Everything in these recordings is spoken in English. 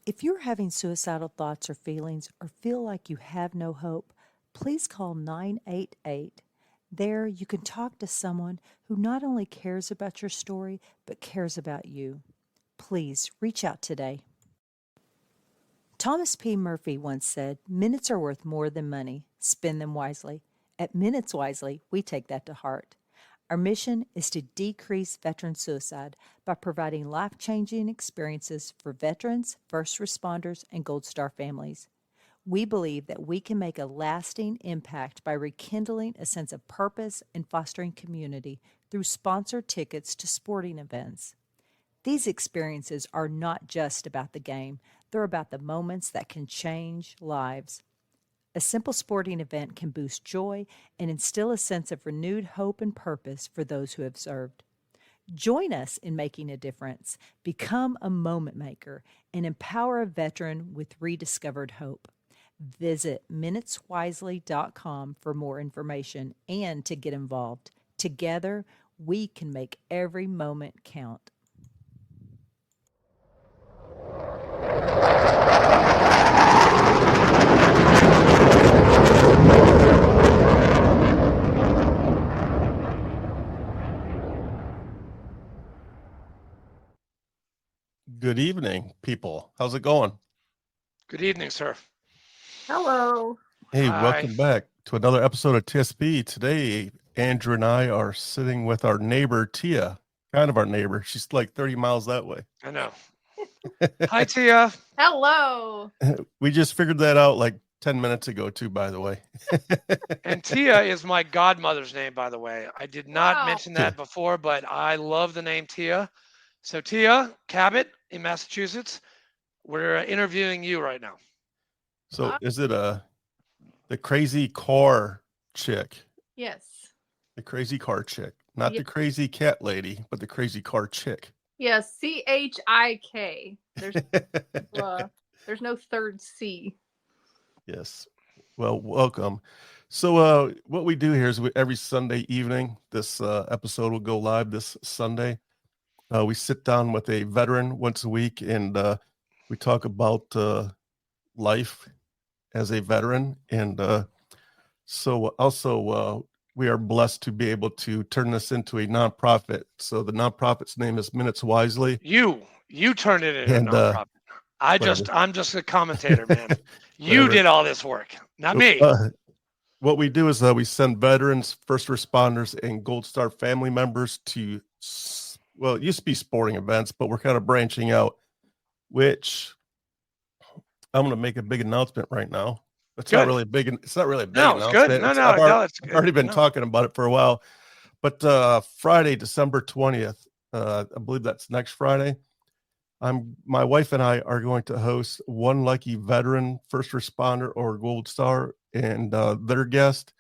If you're having suicidal thoughts or feelings or feel like you have no hope, please call 988. There, you can talk to someone who not only cares about your story, but cares about you. Please reach out today. Thomas P. Murphy once said, "Minutes are worth more than money. Spend them wisely." At Minutes Wisely, we take that to heart. Our mission is to decrease veteran suicide by providing life-changing experiences for veterans, first responders, and Gold Star families. We believe that we can make a lasting impact by rekindling a sense of purpose and fostering community through sponsored tickets to sporting events. These experiences are not just about the game, they're about the moments that can change lives. A simple sporting event can boost joy and instill a sense of renewed hope and purpose for those who have served. Join us in making a difference. Become a moment maker and empower a veteran with rediscovered hope. Visit minuteswisely.com for more information and to get involved. Together, we can make every moment count. Good evening, people. How's it going? Good evening, sir. Hello. Hey, Hi. welcome back to another episode of TSP. Today, Andrew and I are sitting with our neighbor, Tia. Kind of our neighbor. She's like 30 miles that way. I know. Hi, Tia. Hello. We just figured that out like 10 minutes ago, too, by the way. And Tia is my godmother's name, by the way. I did not Wow. mention that before, but I love the name Tia. So Tia Cabot in Massachusetts, we're interviewing you right now. So is it the crazy car chick? Yes. The crazy car chick. Not Yes. the crazy cat lady, but the crazy car chick. Yes. CHIK. There's no third C. Yes. Well, welcome. So what we do here is every Sunday evening, this episode will go live this Sunday. We sit down with a veteran once a week and we talk about life as a veteran. And so also we are blessed to be able to turn this into a nonprofit. So the nonprofit's name is Minutes Wisely. You turned it into And, a nonprofit. I'm just a commentator, man. You Whatever. did all this work, not me. What we do is we send veterans, first responders, and Gold Star family members to, well, it used to be sporting events, but we're kind of branching out, which I'm going to make a big announcement right now. It's not really a big announcement. It's good. I've already been talking about it for a while. But Friday, December 20th, I believe that's next Friday, my wife and I are going to host one lucky veteran, first responder, or Gold Star and their guest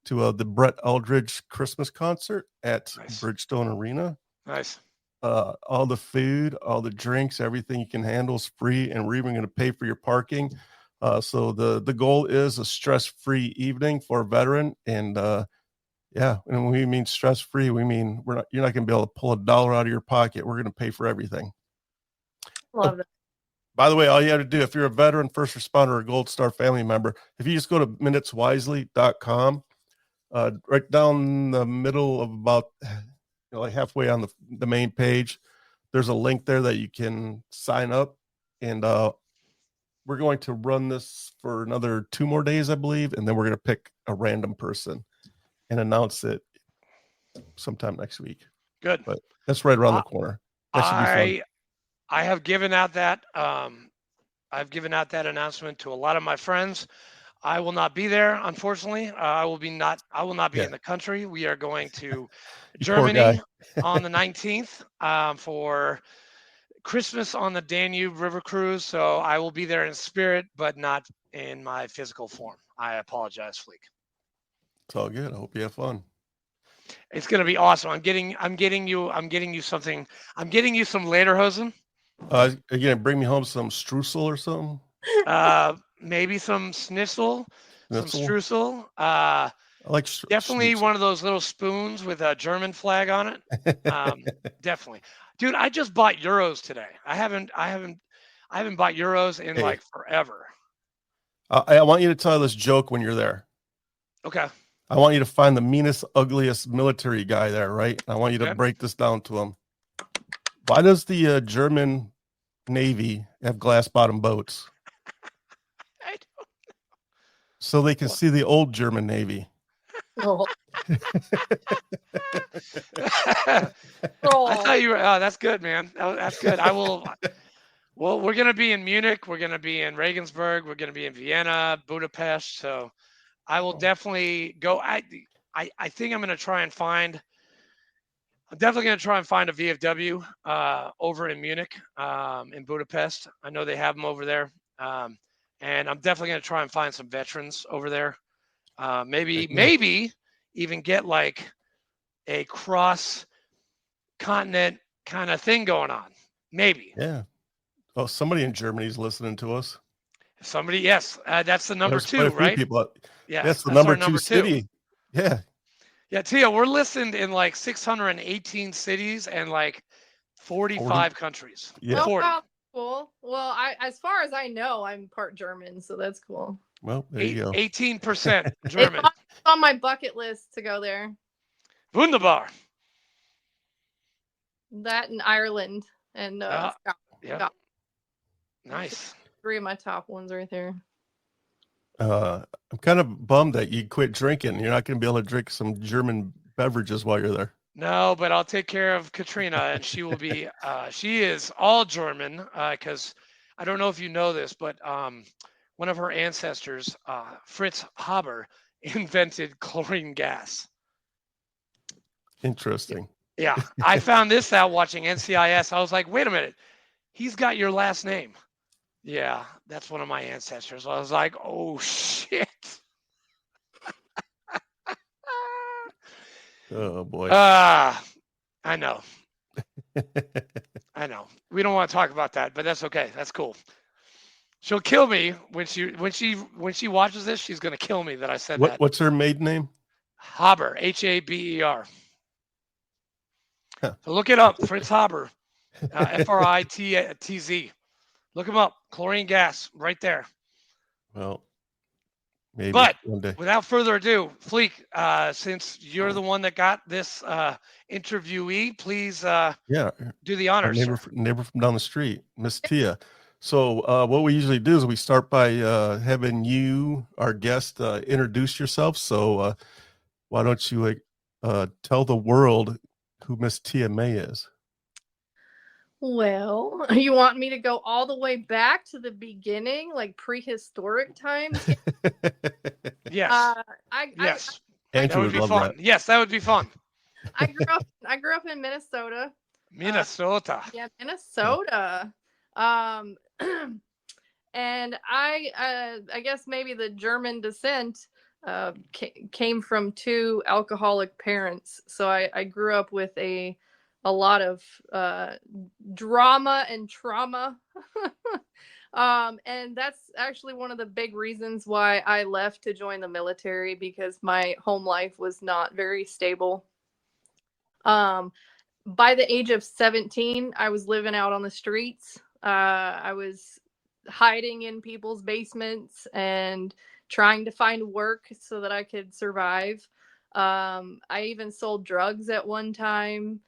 to the Brett Eldridge Christmas concert at Bridgestone Arena. Nice. All the food, all the drinks, everything you can handle is free, and we're even going to pay for your parking. So the goal is a stress-free evening for a veteran, and yeah, and when we mean stress-free, we mean you're not going to be able to pull $1 out of your pocket. We're going to pay for everything. Love that. By the way, all you have to do, if you're a veteran, first responder, or Gold Star family member, if you just go to minuteswisely.com, right down the middle of about like halfway on the main page, there's a link there that you can sign up. And we're going to run this for another 2 more days, I believe. And then we're going to pick a random person and announce it sometime next week. Good. But that's right around the corner. That should be fun. I have given out that announcement to a lot of my friends. I will not be there, unfortunately. I will not be in the country. We are going to Germany on the 19th for Christmas on the Danube River cruise. So I will be there in spirit, but not in my physical form. I apologize, Fleek. It's all good. I hope you have fun. It's gonna be awesome. I'm getting you something. I'm getting you some lederhosen. Are you gonna bring me home some streusel or something? Maybe some schnitzel, some streusel. I like definitely one of those little spoons with a German flag on it. Definitely, dude. I just bought euros today. I I haven't bought euros in Hey. like forever. I want you to tell this joke when you're there. Okay. I want you to find the meanest, ugliest military guy there, right? I want you to Okay. break this down to him. Why does the German Navy have glass bottom boats? I So they can see the old German Navy. Oh. I thought you were. Oh, that's good, man. That's good. I will. Well, we're gonna be in Munich. We're gonna be in Regensburg. We're gonna be in Vienna, Budapest. So I will definitely go. I think I'm gonna try and find. I'm definitely gonna try and find a VFW over in Munich, in Budapest. I know they have them over there. And I'm definitely gonna try and find some veterans over there. Maybe even get like a cross continent kind of thing going on. Maybe. Yeah. Oh, somebody in Germany is listening to us. Somebody, yes, that's the number There's quite a two, few right? people. Yes, That's the that's our number 2 city. Yeah. Yeah, Tia, we're listened in like 618 cities and like 45 countries. Yeah. 40. wow, cool. Well, as far as I know, I'm part German, so that's cool. Well, there you go. 18% German. It's on my bucket list to go there. Wunderbar. That and Ireland and Yeah. Scotland. Nice. 3 of my top ones right there. I'm kind of bummed that you quit drinking. You're not going to be able to drink some German beverages while you're there. No, but I'll take care of Katrina, and she will be. She is all German because I don't know if you know this, but one of her ancestors, Fritz Haber, invented chlorine gas. Interesting. Yeah, I found this out watching NCIS. I was like, wait a minute, he's got your last name. Yeah, that's one of my ancestors. I was like, oh shit. Oh boy. I know. I know. We don't want to talk about that, but that's okay. That's cool. She'll kill me when she watches this. She's gonna kill me that I said that. What's her maiden name? Haber, Haber. Huh. So look it up, Fritz Haber, Fritz. Look him up. Chlorine gas, right there. Well, maybe But one day. without further ado, Fleek, since you're the one that got this interviewee, please do the honors. Neighbor from down the street, Miss Tia. So what we usually do is we start by having you, our guest, introduce yourself. So why don't you tell the world who Miss Tia May is? Well, you want me to go all the way back to the beginning, like prehistoric times? Yes. Yes. That would be fun. Yes, that would be fun. I grew up in Minnesota. Minnesota. Yeah, Minnesota. And I guess maybe the German descent came from 2 alcoholic parents. So I grew up with a lot of drama and trauma. And that's actually one of the big reasons why I left to join the military, because my home life was not very stable. By the age of 17, I was living out on the streets. I was hiding in people's basements and trying to find work so that I could survive. I even sold drugs at one time.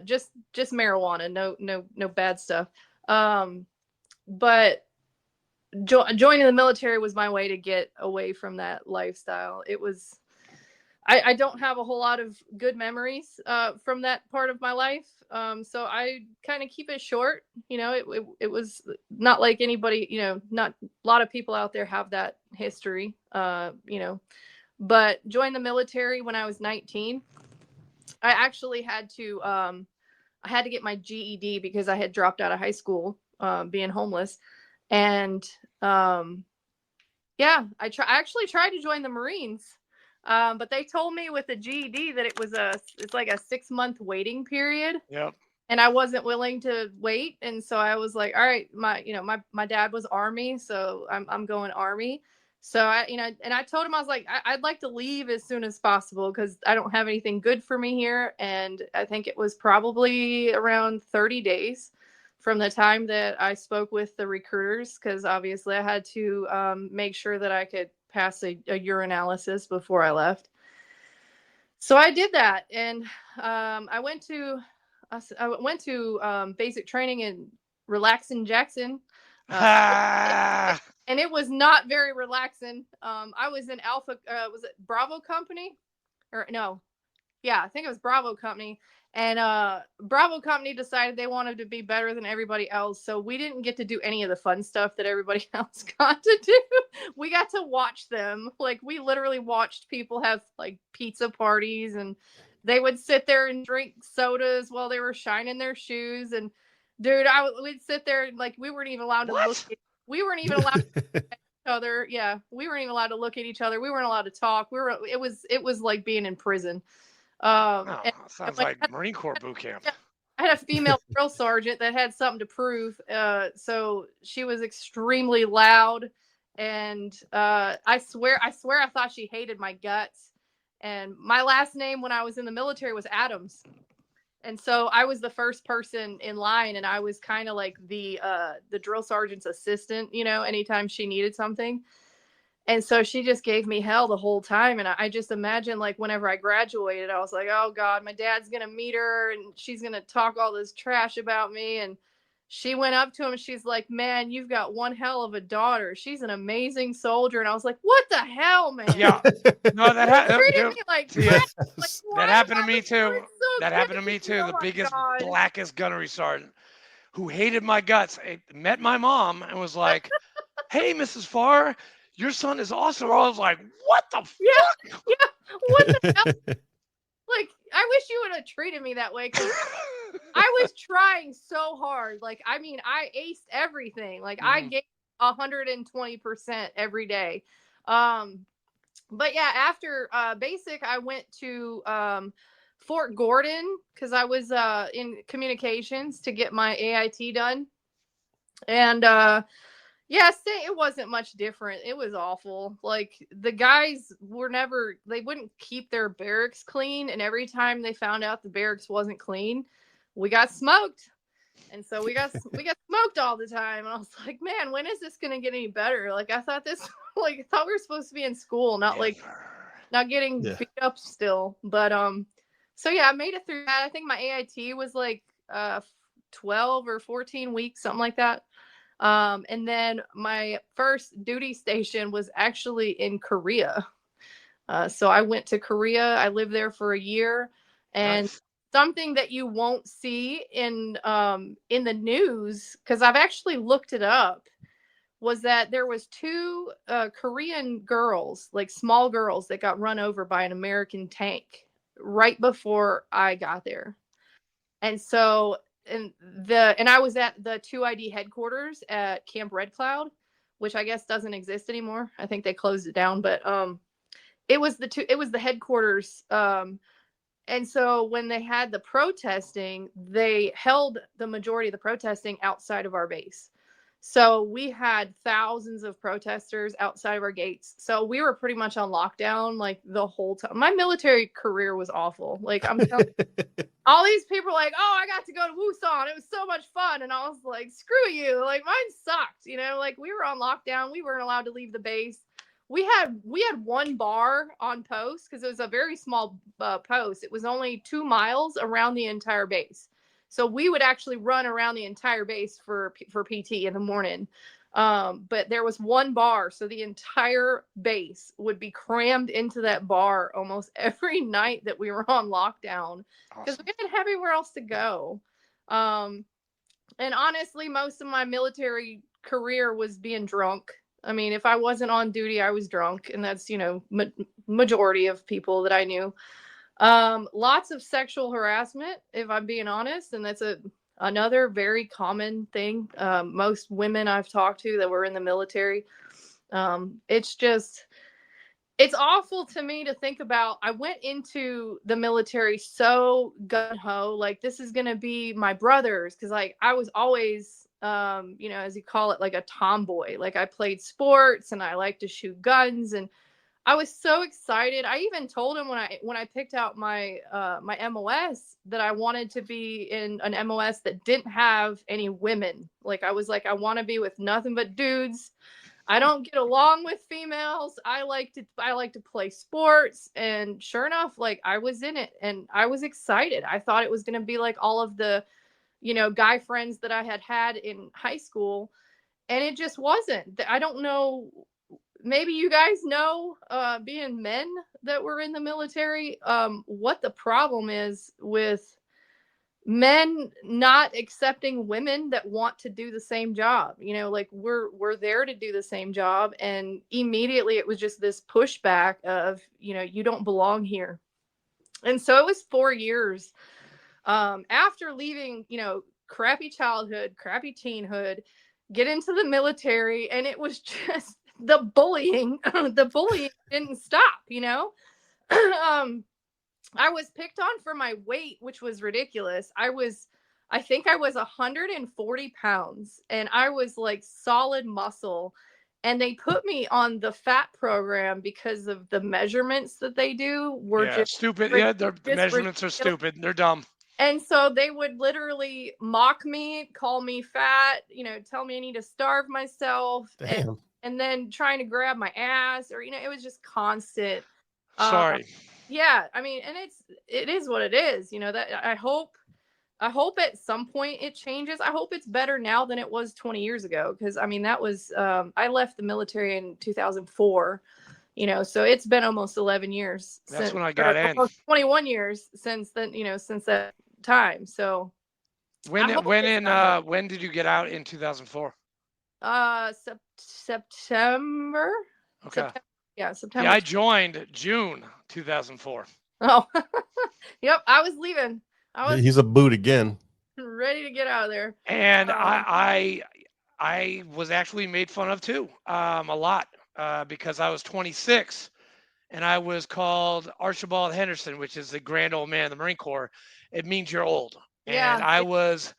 Just marijuana, no bad stuff. But joining the military was my way to get away from that lifestyle. It was, I don't have a whole lot of good memories from that part of my life. So I kind of keep it short. You know, it was not like anybody, not a lot of people out there have that history, but joined the military when I was 19. I actually had to, I had to get my GED because I had dropped out of high school, being homeless. And I actually tried to join the Marines. But they told me with the GED that it's like a 6-month waiting period. Yep. And I wasn't willing to wait. And so I was like, all right, my dad was Army, so I'm going Army. So I told him, I was like, I'd like to leave as soon as possible because I don't have anything good for me here. And I think it was probably around 30 days from the time that I spoke with the recruiters, because obviously I had to make sure that I could pass a urinalysis before I left. So I did that, and I went to basic training in relaxing Jackson, Ah, and it was not very relaxing. I was in Alpha, was it Bravo Company, or no? Yeah, I think it was Bravo Company. And Bravo Company decided they wanted to be better than everybody else. So we didn't get to do any of the fun stuff that everybody else got to do. We got to watch them. Like, we literally watched people have like pizza parties, and they would sit there and drink sodas while they were shining their shoes. And dude, we'd sit there and like we weren't even allowed to look. what? We weren't even allowed to look at each other. Yeah, we weren't even allowed to look at each other. We weren't allowed to talk. It was like being in prison. Oh, And sounds like, like Marine Corps boot camp. I had a female drill sergeant that had something to prove. So she was extremely loud, and I swear I thought she hated my guts. And my last name when I was in the military was Adams, and so I was the first person in line, and I was kind of like the drill sergeant's assistant, you know, anytime she needed something. And so she just gave me hell the whole time. And I just imagine, like, whenever I graduated, I was like, oh God, my dad's going to meet her and she's going to talk all this trash about me. And she went up to him and she's like, man, you've got one hell of a daughter. She's an amazing soldier. And I was like, what the hell, man? Yeah. No, that Treated me like yeah, crap. Like, that why happened to am I me too. doing so That happened to me great? too. Oh The my biggest, God. blackest gunnery sergeant who hated my guts met my mom and was like, hey, Mrs. Farr, your son is awesome. I was like, what the Yeah. fuck? Yeah. What the hell? Like, I wish you would have treated me that way, because I was trying so hard. Like, I mean, I aced everything. Like, I gave 120% every day. But yeah, after basic, I went to Fort Gordon, because I was in communications to get my AIT done. And yeah, it wasn't much different. It was awful. Like, the guys they wouldn't keep their barracks clean. And every time they found out the barracks wasn't clean, we got smoked. And so we got smoked all the time. And I was like, man, when is this going to get any better? Like, I thought I thought we were supposed to be in school, not getting beat up still. But, so yeah, I made it through that. I think my AIT was like 12 or 14 weeks, something like that. And then my first duty station was actually in Korea. So I went to Korea. I lived there for a year, and Nice. something that you won't see in the news, because I've actually looked it up, was that there was two Korean girls, like small girls, that got run over by an American tank right before I got there. And so, and I was at the 2ID headquarters at Camp Red Cloud, which I guess doesn't exist anymore. I think they closed it down, but it was the headquarters. And so when they had the protesting, they held the majority of the protesting outside of our base. So we had thousands of protesters outside of our gates. So we were pretty much on lockdown like the whole time. My military career was awful. Like, I'm telling you, all these people were like, oh, I got to go to Wusan. It was so much fun. And I was like, screw you. Like, mine sucked. You know, like, we were on lockdown. We weren't allowed to leave the base. We had one bar on post, because it was a very small post. It was only 2 miles around the entire base. So we would actually run around the entire base for PT in the morning. But there was one bar, so the entire base would be crammed into that bar almost every night that we were on lockdown, because we didn't have anywhere else to go. And honestly, most of my military career was being drunk. I mean, if I wasn't on duty, I was drunk, and that's, you know, majority of people that I knew. Lots of sexual harassment, if I'm being honest, and that's another very common thing. Most women I've talked to that were in the military, it's awful to me to think about. I went into the military so gung-ho, like, this is going to be my brothers, because like I was always as you call it, like a tomboy. Like, I played sports and I like to shoot guns, and I was so excited. I even told him when I picked out my my MOS that I wanted to be in an MOS that didn't have any women. Like I was like, I want to be with nothing but dudes. I don't get along with females. I like to play sports. And sure enough, like I was in it and I was excited. I thought it was going to be like all of the, guy friends that I had in high school, and it just wasn't. I don't know, maybe you guys know, being men that were in the military, what the problem is with men not accepting women that want to do the same job. Like we're there to do the same job, and immediately it was just this pushback of, you don't belong here. And so it was 4 years after leaving, crappy childhood, crappy teenhood, get into the military, and it was just the bullying. The bullying didn't stop. I was picked on for my weight, which was ridiculous. I think I was 140 pounds, and I was like solid muscle. And they put me on the fat program because of the measurements that they do were just stupid. Yeah, the measurements are stupid. They're dumb. And so they would literally mock me, call me fat, tell me I need to starve myself, and then trying to grab my ass, or it was just constant. Sorry. Yeah, I mean, and it is what it is. That I hope at some point it changes. I hope it's better now than it was 20 years ago, because I mean that was I left the military in 2004. So it's been almost 11 years. That's when I got in. Almost 21 years since then. Since that time. So when did you get out in 2004? September. Okay. September. Yeah, I joined June 2004. Oh, yep. I was leaving. He's a boot again. Ready to get out of there. And I was actually made fun of too, a lot, because I was 26 and I was called Archibald Henderson, which is the grand old man of the Marine Corps. It means you're old. Yeah. And I was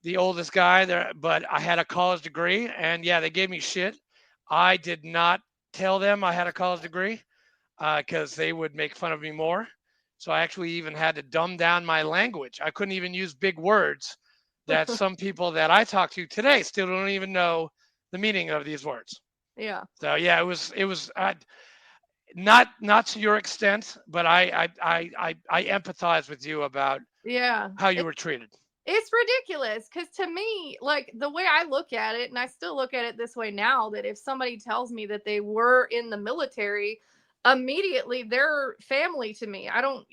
the oldest guy there, but I had a college degree, and yeah, they gave me shit. I did not tell them I had a college degree because they would make fun of me more. So I actually even had to dumb down my language. I couldn't even use big words that some people that I talk to today still don't even know the meaning of these words. Yeah. So yeah, it was not to your extent, but I empathize with you about how you were treated. It's ridiculous, because to me, like the way I look at it, and I still look at it this way now, that if somebody tells me that they were in the military, immediately they're family to me. I don't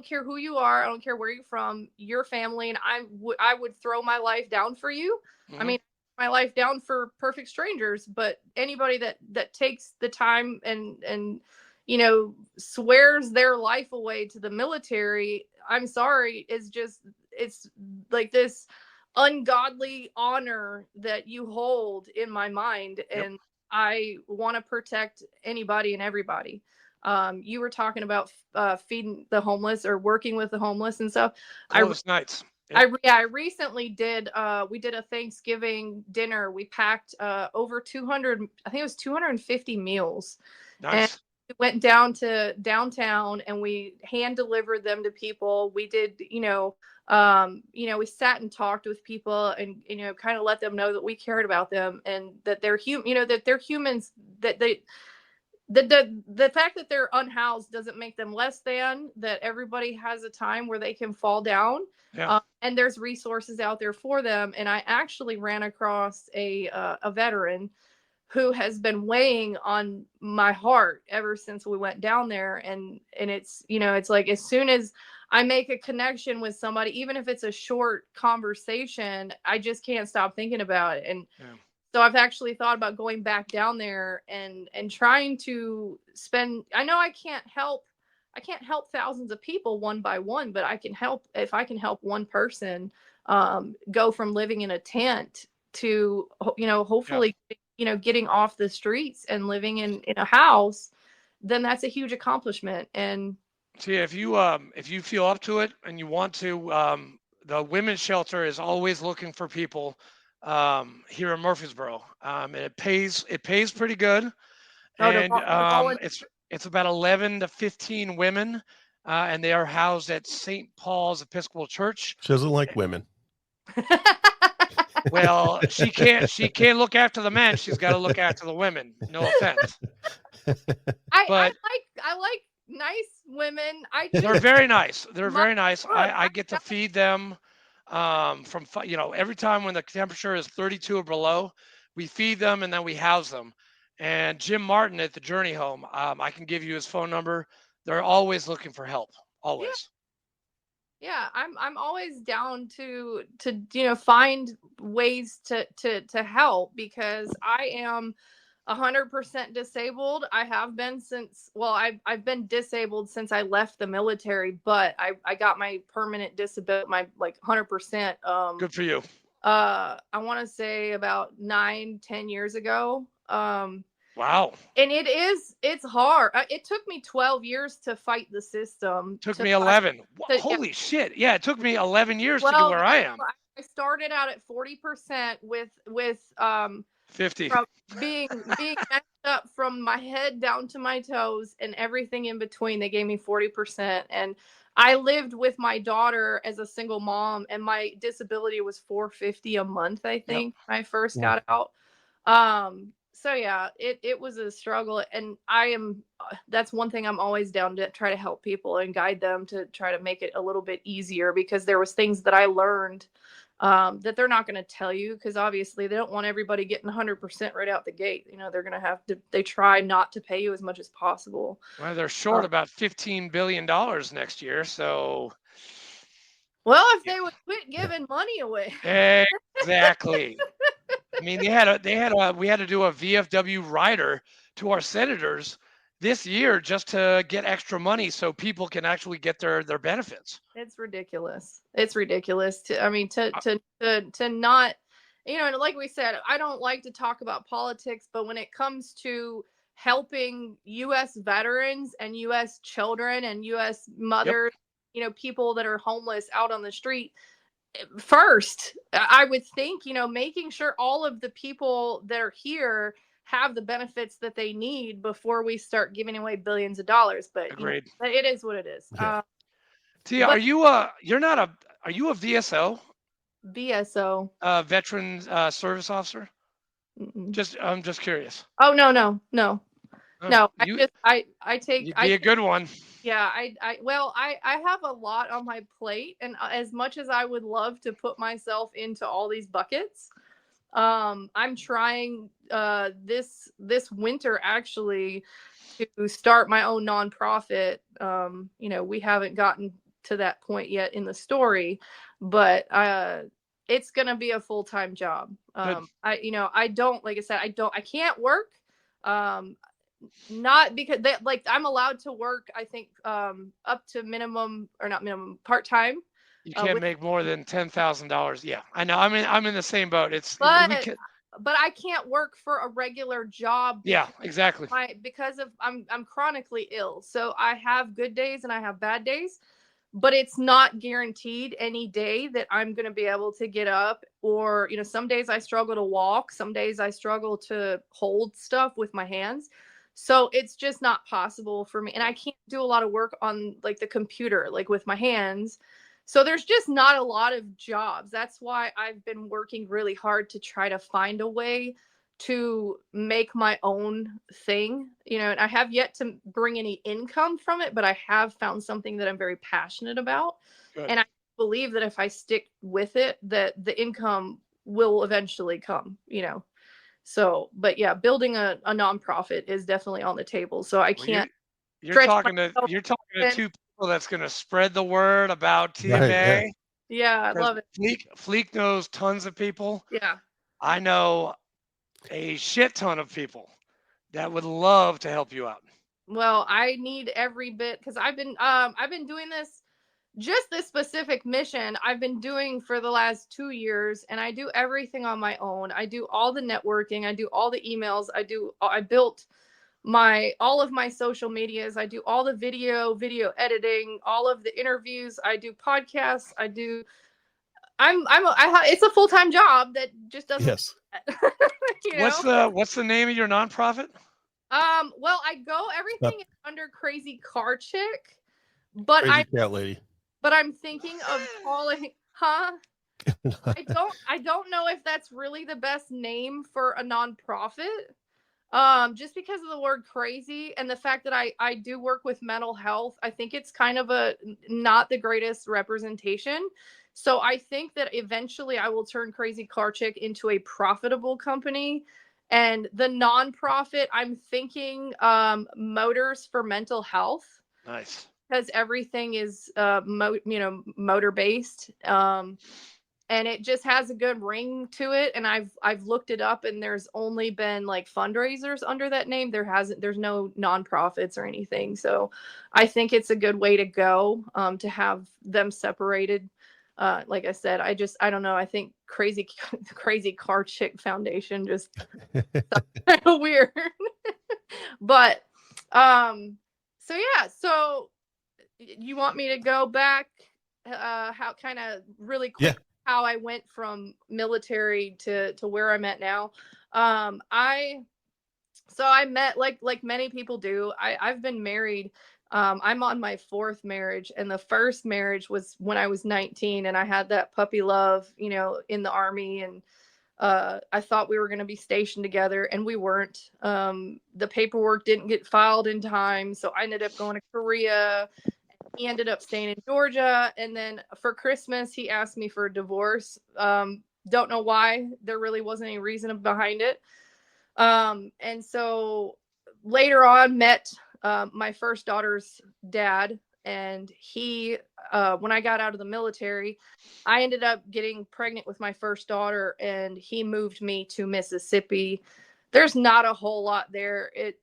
care who you are. I don't care where you're from. You're family, and I would throw my life down for you. Mm-hmm. I mean, my life down for perfect strangers, but anybody that takes the time and swears their life away to the military, I'm sorry, it's like this ungodly honor that you hold in my mind. And yep. I want to protect anybody and everybody. You were talking about feeding the homeless or working with the homeless and stuff. Coolest nights. Yep. I recently did we did a Thanksgiving dinner. We packed over 200, I think it was 250 meals. Nice. And we went down to downtown and we hand delivered them to people. We did, we sat and talked with people and, kind of let them know that we cared about them and that they're that they're humans, that the fact that they're unhoused doesn't make them less than, that everybody has a time where they can fall down. Yeah. And there's resources out there for them. And I actually ran across a veteran who has been weighing on my heart ever since we went down there. And it's, it's like, as soon as I make a connection with somebody, even if it's a short conversation, I just can't stop thinking about it. And so I've actually thought about going back down there and trying to spend, I know I can't help thousands of people one by one, but I can help, if I can help one person go from living in a tent to, hopefully, getting off the streets and living in a house, then that's a huge accomplishment. And see, if you feel up to it and you want to, the women's shelter is always looking for people here in Murfreesboro, and it pays pretty good. And It's about 11 to 15 women, and they are housed at St. Paul's Episcopal Church. She doesn't like women. Well, she can't look after the men. She's got to look after the women. No offense. I But like nice women. they're very nice. They're My very nice. look, I get to feed them from every time when the temperature is 32 or below, we feed them and then we house them. And Jim Martin at the Journey Home, I can give you his phone number. They're always looking for help. Always. Yeah, I'm always down to find ways to help, because I am 100% disabled. I have been since, well, I've been disabled since I left the military, but I got my permanent disability, my like 100%. Good for you. I want to say about 9-10 years ago. Wow. And it's hard. It took me 12 years to fight the system. Took me 11. Holy shit. Yeah, it took me 11 years to get where I am. I started out at 40% with 50. from being messed up from my head down to my toes and everything in between. They gave me 40%, and I lived with my daughter as a single mom, and my disability was $450 a month, I think, when I first got out. So yeah, it was a struggle, and that's one thing I'm always down to try to help people and guide them to try to make it a little bit easier, because there was things that I learned that they're not going to tell you, because obviously they don't want everybody getting 100% right out the gate. They're going to have to, they try not to pay you as much as possible. Well, they're short about $15 billion next year. So, well, if they would quit giving money away. Exactly. I mean, we had to do a VFW rider to our senators this year just to get extra money so people can actually get their benefits. It's ridiculous. It's ridiculous to not, and like we said, I don't like to talk about politics, but when it comes to helping U.S. veterans and U.S. children and U.S. mothers, people that are homeless out on the street, first, I would think, making sure all of the people that are here have the benefits that they need before we start giving away billions of dollars. But Agreed. It is what it is. Yeah. Tia, are you a VSO? VSO. Veteran Service Officer? I'm just curious. Oh, no. I take. You'd be a good one. Yeah, I have a lot on my plate, and as much as I would love to put myself into all these buckets, I'm trying this winter actually to start my own nonprofit. We haven't gotten to that point yet in the story, but it's going to be a full-time job. I don't, like I said, I can't work. Not because I'm allowed to work, I think, up to part-time. You can't make more than $10,000. Yeah, I know. I'm in the same boat. But I can't work for a regular job. Yeah, exactly. Because I'm chronically ill. So I have good days and I have bad days, but it's not guaranteed any day that I'm going to be able to get up, or, some days I struggle to walk. Some days I struggle to hold stuff with my hands. So it's just not possible for me. And I can't do a lot of work on the computer, with my hands. So there's just not a lot of jobs. That's why I've been working really hard to try to find a way to make my own thing, and I have yet to bring any income from it, but I have found something that I'm very passionate about. Good. And I believe that if I stick with it, that the income will eventually come, So, but yeah, building a nonprofit is definitely on the table. So I can't. You're talking to two people that's going to spread the word about TMA. Right, yeah, I love it. Fleek knows tons of people. Yeah. I know a shit ton of people that would love to help you out. Well, I need every bit, because I've been doing this. Just this specific mission I've been doing for the last 2 years, and I do everything on my own. I do all the networking. I do all the emails. I built all of my social medias. I do all the video editing, all of the interviews. I do podcasts. It's a full-time job that just doesn't. Yes. What's the name of your nonprofit? Well, everything is under Crazy Car Chick, but Crazy cat lady. I'm thinking of calling, huh? I don't know if that's really the best name for a nonprofit. Just because of the word crazy and the fact that I do work with mental health, I think it's kind of not the greatest representation. So I think that eventually I will turn Crazy Car Chick into a profitable company. And the nonprofit, I'm thinking Motors for Mental Health. Nice. Because everything is motor based. And it just has a good ring to it, and I've looked it up, and there's only been like fundraisers under that name. There's no nonprofits or anything, so I think it's a good way to go, to have them separated. Like I said, I don't know, I think crazy Car Chick Foundation just kind of weird. But so yeah, so you want me to go back, how kind of really quick, how I went from military to where I'm at now. I met like many people do. I've been married. I'm on my 4th marriage, and the first marriage was when I was 19, and I had that puppy love, in the Army, and I thought we were going to be stationed together, and we weren't. The paperwork didn't get filed in time, so I ended up going to Korea. He ended up staying in Georgia, and then for Christmas he asked me for a divorce. Don't know why. There really wasn't any reason behind it. And so later on met my first daughter's dad, and he when I got out of the military, I ended up getting pregnant with my first daughter, and he moved me to Mississippi. There's not a whole lot there. It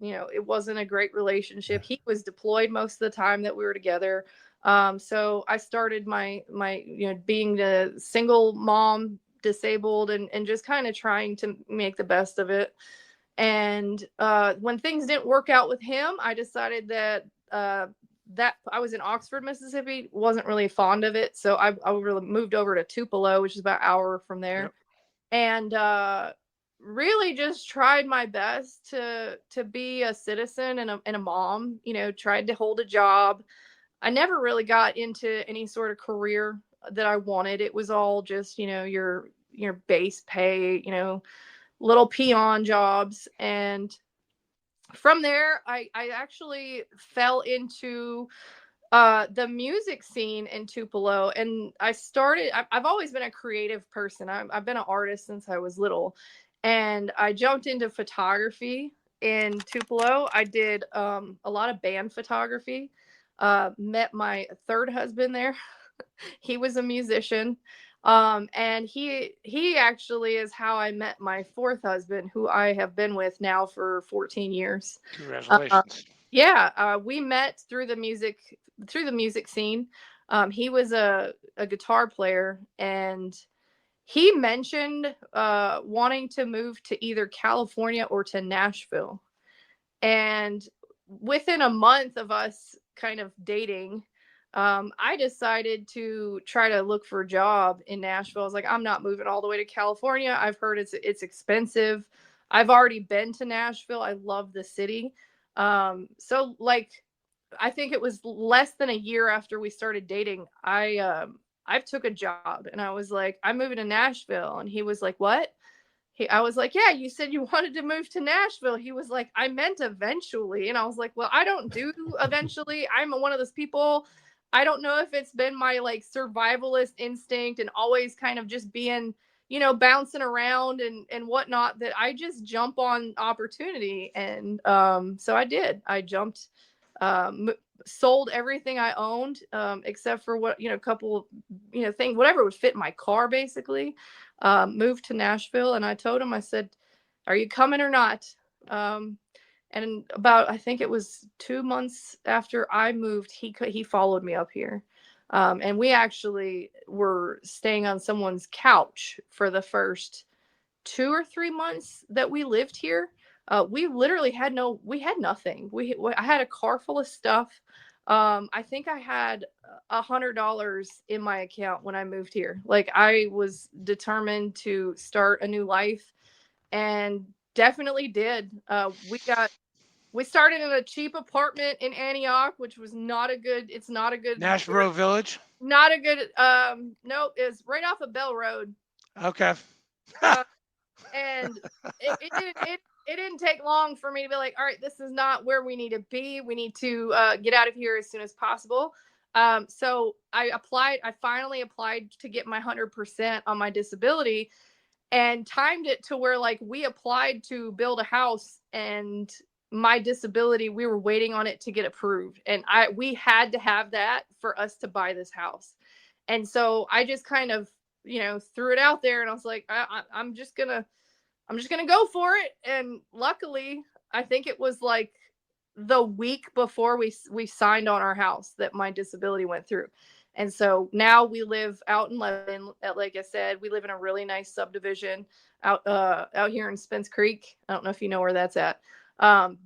wasn't a great relationship. He was deployed most of the time that we were together. So I started my being the single mom, disabled, and just kind of trying to make the best of it. And when things didn't work out with him, I decided that I was in Oxford, Mississippi, wasn't really fond of it. So I really moved over to Tupelo, which is about an hour from there. Yep. And really just tried my best to be a citizen and a mom, tried to hold a job. I never really got into any sort of career that I wanted. It was all just, your base pay, little peon jobs. And from there, I actually fell into the music scene in Tupelo, and I've always been a creative person. I've been an artist since I was little, and I jumped into photography in Tupelo. I did a lot of band photography. Met my 3rd husband there. He was a musician. And he actually is how I met my 4th husband, who I have been with now for 14 years. Congratulations. We met through the music scene. He was a guitar player, and he mentioned wanting to move to either California or to Nashville. And within a month of us kind of dating, I decided to try to look for a job in Nashville. I was like, I'm not moving all the way to California. I've heard it's expensive. I've already been to Nashville. I love the city. So like, I think it was less than a year after we started dating, I took a job, and I was like, I'm moving to Nashville. And he was like, what? I was like, yeah, you said you wanted to move to Nashville. He was like, I meant eventually. And I was like, well, I don't do eventually. I'm one of those people. I don't know if it's been my like survivalist instinct and always kind of just being, bouncing around and whatnot, that I just jump on opportunity. And so I did. I jumped, sold everything I owned, except for what, a couple, things, whatever would fit in my car, basically. Moved to Nashville, and I told him, I said, are you coming or not? And about, I think it was 2 months after I moved, he followed me up here. And we actually were staying on someone's couch for the first 2 or 3 months that we lived here. We literally had nothing. I had a car full of stuff. I think I had $100 in my account when I moved here. Like, I was determined to start a new life, and definitely did. We got We started in a cheap apartment in Antioch, which was it's not a good Nashville Village. Not a good nope, it's right off of Bell Road. Okay. And it didn't take long for me to be like, all right, this is not where we need to be. We need to get out of here as soon as possible. So I finally applied to get my 100% on my disability, and timed it to where like we applied to build a house, and my disability, we were waiting on it to get approved. And we had to have that for us to buy this house. And so I just kind of, threw it out there, and I was like, I'm just gonna go for it. And luckily, I think it was like the week before we signed on our house that my disability went through. And so now we live out in Lebanon. Like I said, we live in a really nice subdivision out here in Spence Creek. I don't know if you know where that's at.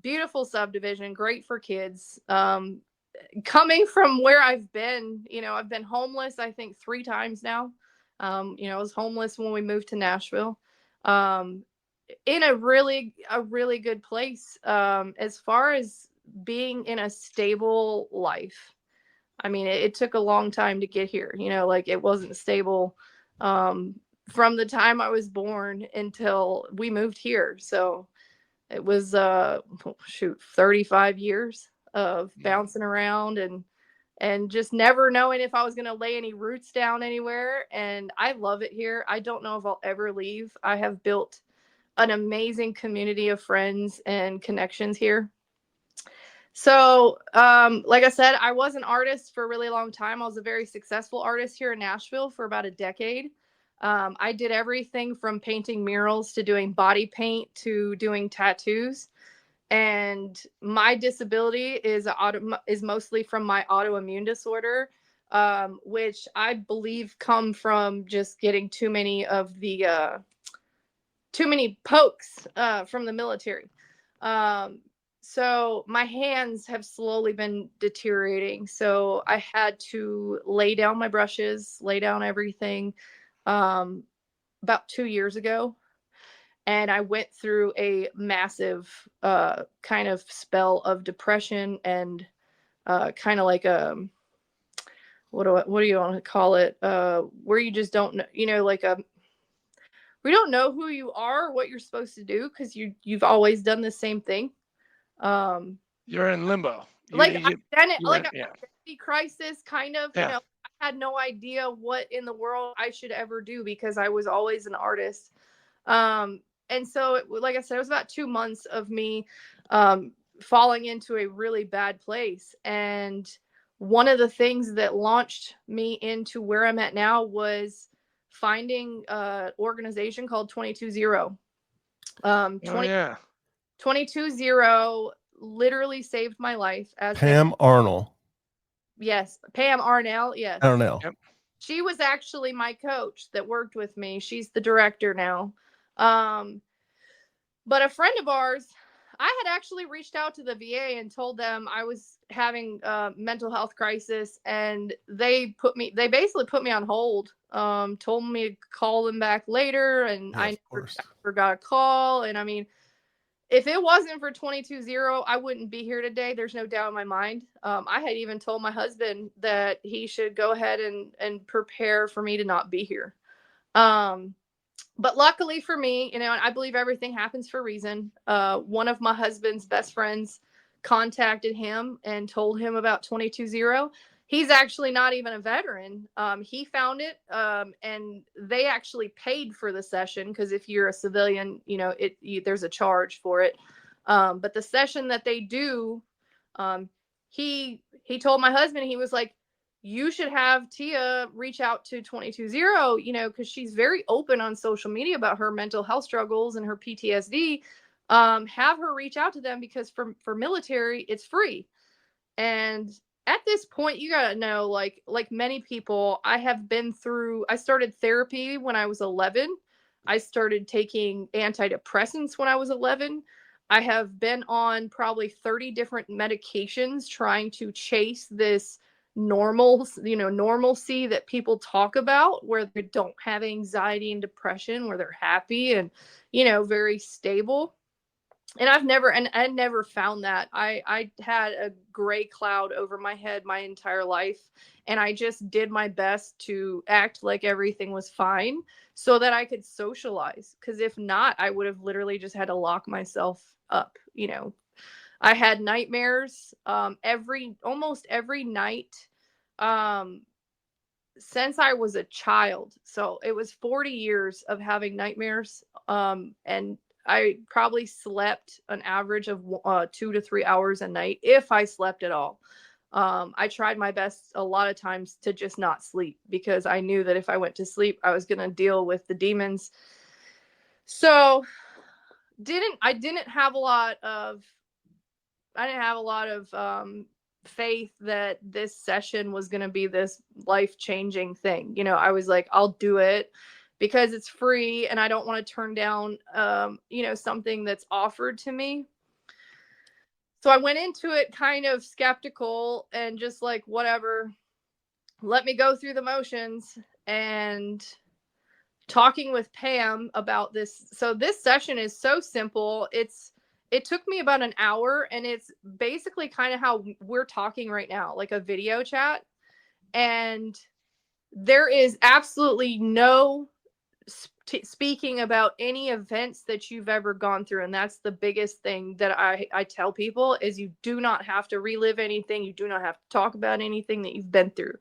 Beautiful subdivision, great for kids. Coming from where I've been, I've been homeless, I think 3 times now. I was homeless when we moved to Nashville. In a really good place. As far as being in a stable life, I mean, it took a long time to get here. Like it wasn't stable from the time I was born until we moved here. So it was 35 years of bouncing around and just never knowing if I was going to lay any roots down anywhere. And I love it here. I don't know if I'll ever leave. I have built an amazing community of friends and connections here. So, like I said, I was an artist for a really long time. I was a very successful artist here in Nashville for about a decade. I did everything from painting murals to doing body paint to doing tattoos. And my disability is mostly from my autoimmune disorder, which I believe come from just getting too many pokes from the military. So my hands have slowly been deteriorating. So I had to lay down my brushes, lay down everything about 2 years ago. And I went through a massive kind of spell of depression and kind of like what do you want to call it? Where you just don't know, we don't know who you are or what you're supposed to do because you've always done the same thing. You're in limbo. Identity crisis, kind of. Yeah. I had no idea what in the world I should ever do because I was always an artist. And so, like I said, it was about 2 months of me falling into a really bad place. And one of the things that launched me into where I'm at now was finding an organization called 220. 220 literally saved my life. Pam Arnell. Yes, Pam Arnell. Yes. Arnell. Yep. She was actually my coach that worked with me. She's the director now. But a friend of ours, I had actually reached out to the VA and told them I was having a mental health crisis, and they basically put me on hold. Told me to call them back later, and I never got a call. And I mean, if it wasn't for 220, I wouldn't be here today. There's no doubt in my mind. I had even told my husband that he should go ahead and prepare for me to not be here. But luckily for me, and I believe everything happens for a reason. One of my husband's best friends contacted him and told him about 220. He's actually not even a veteran. He found it, and they actually paid for the session because if you're a civilian, there's a charge for it. But the session that they do, he told my husband, he was like, you should have Tia reach out to 220, because she's very open on social media about her mental health struggles and her PTSD. Have her reach out to them because for military, it's free. And at this point, you gotta know, like many people, I started therapy when I was 11. I started taking antidepressants when I was 11. I have been on probably 30 different medications trying to chase this normalcy that people talk about, where they don't have anxiety and depression, where they're happy and, very stable. and I never found that. I had a gray cloud over my head my entire life, and I just did my best to act like everything was fine so that I could socialize, because if not, I would have literally just had to lock myself up, you know. I had nightmares almost every night um since I was a child. So it was 40 years of having nightmares. And I probably slept an average of 2 to 3 hours a night, if I slept at all. I tried my best a lot of times to just not sleep, because I knew that if I went to sleep, I was going to deal with the demons. So I didn't have a lot of faith that this session was going to be this life-changing thing. You know, I was like, I'll do it because it's free and I don't want to turn down something that's offered to me. So I went into it kind of skeptical and just like, whatever, let me go through the motions. And talking with Pam about this. So this session is so simple. It took me about an hour, and it's basically kind of how we're talking right now, like a video chat. And there is absolutely no speaking about any events that you've ever gone through. And that's the biggest thing that I tell people is you do not have to relive anything. You do not have to talk about anything that you've been through,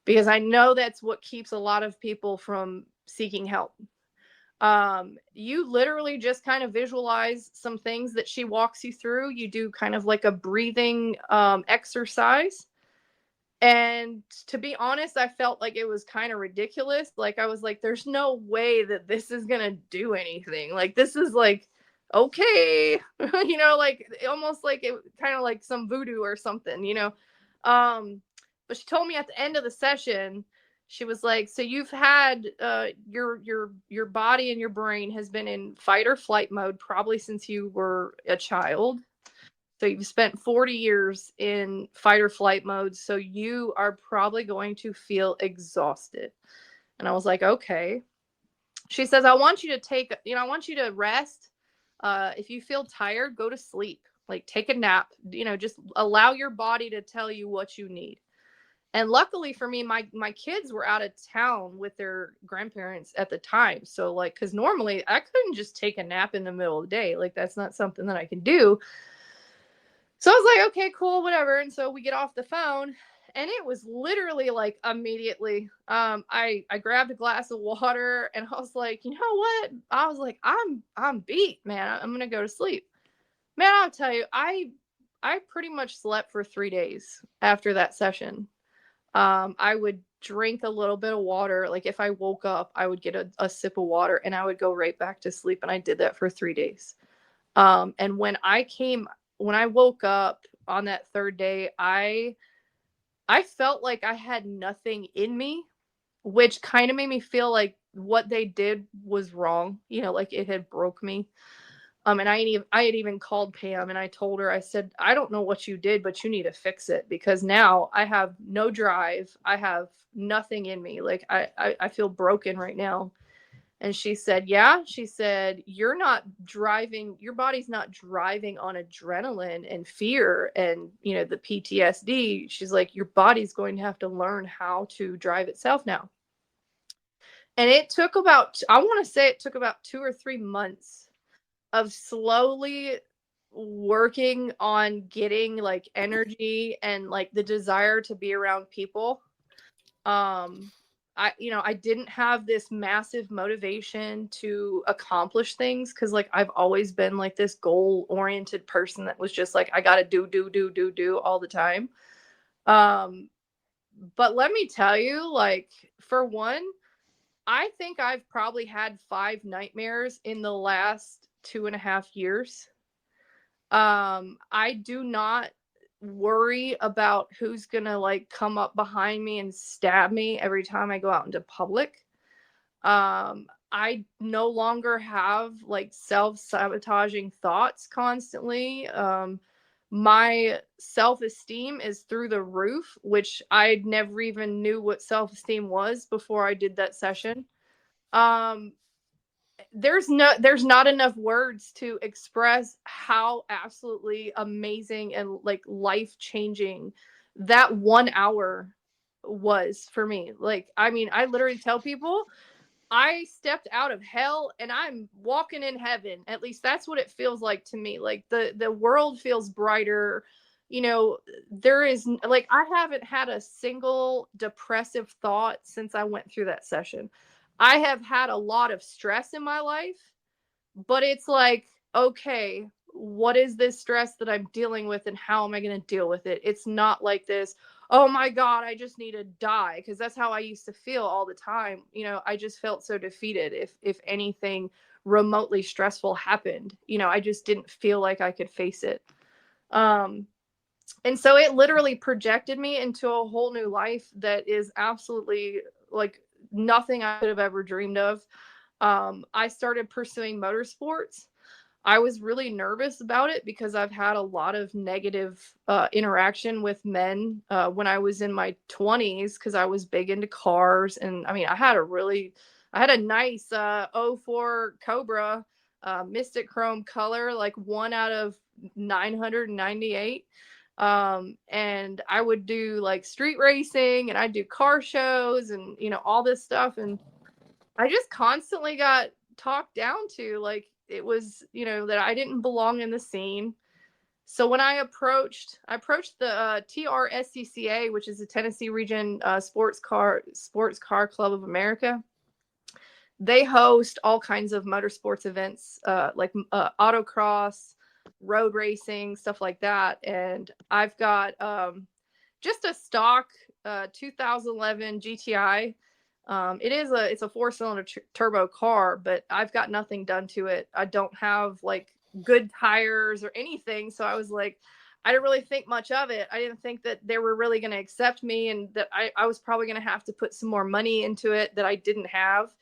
because I know that's what keeps a lot of people from seeking help. You literally just kind of visualize some things that she walks you through. You do kind of like a breathing exercise. And to be honest, I felt like it was kind of ridiculous. Like, I was like, there's no way that this is going to do anything. Like, this is like, okay, like almost like it kind of like some voodoo or something. But she told me at the end of the session, she was like, so you've had your body and your brain has been in fight or flight mode probably since you were a child. So you've spent 40 years in fight or flight mode. So you are probably going to feel exhausted. And I was like, okay. She says, I want you to rest. If you feel tired, go to sleep. Like, take a nap, just allow your body to tell you what you need. And luckily for me, my kids were out of town with their grandparents at the time. So like, because normally I couldn't just take a nap in the middle of the day. Like, that's not something that I can do. So I was like, okay, cool, whatever. And so we get off the phone, and it was literally like immediately. I grabbed a glass of water, and I was like, you know what? I was like, I'm beat, man. I'm gonna go to sleep. Man, I'll tell you, I pretty much slept for 3 days after that session. I would drink a little bit of water. Like, if I woke up, I would get a sip of water, and I would go right back to sleep. And I did that for 3 days. And when I woke up on that third day, I felt like I had nothing in me, which kind of made me feel like what they did was wrong. Like it had broke me. And I had even called Pam, and I told her, I said, I don't know what you did, but you need to fix it, because now I have no drive. I have nothing in me. Like, I feel broken right now. And she said, yeah, she said, you're not driving, your body's not driving on adrenaline and fear and, the PTSD. She's like, your body's going to have to learn how to drive itself now. And it took about 2 or 3 months of slowly working on getting like energy and like the desire to be around people. I didn't have this massive motivation to accomplish things, because like I've always been like this goal oriented person that was just like, I gotta do all the time. But let me tell you, like, for one, I think I've probably had 5 nightmares in the last 2.5 years. I do not worry about who's gonna like come up behind me and stab me every time I go out into public. I no longer have like self-sabotaging thoughts constantly. My self-esteem is through the roof, which I never even knew what self-esteem was before I did that session. Um, there's not enough words to express how absolutely amazing and like life-changing that 1 hour was for me. Like, I mean, I literally tell people I stepped out of hell and I'm walking in heaven. At least that's what it feels like to me. Like the world feels brighter. You know, there is like I haven't had a single depressive thought since I went through that session. I have had a lot of stress in my life, but it's like, okay, what is this stress that I'm dealing with and how am I going to deal with it? It's not like this, oh my God, I just need to die. Cause that's how I used to feel all the time. You know, I just felt so defeated if anything remotely stressful happened. You know, I just didn't feel like I could face it. Um, and so it literally projected me into a whole new life that is absolutely like nothing I could have ever dreamed of. I started pursuing motorsports. I was really nervous about it because I've had a lot of negative interaction with men when I was in my 20s because I was big into cars. And I mean, I had a nice 04 Cobra Mystic Chrome color, like 1 out of 998. And I would do like street racing and I'd do car shows and, you know, all this stuff. And I just constantly got talked down to, like it was, you know, that I didn't belong in the scene. So when I approached the TRSCCA, which is the Tennessee Region Sports Car Club of America. They host all kinds of motorsports events, like autocross, road racing, stuff like that. And I've got just a stock 2011 GTI. It's a 4-cylinder turbo car, but I've got nothing done to it. I don't have like good tires or anything. So I was like, I didn't really think much of it. I didn't think that they were really going to accept me and that I was probably going to have to put some more money into it that I didn't have.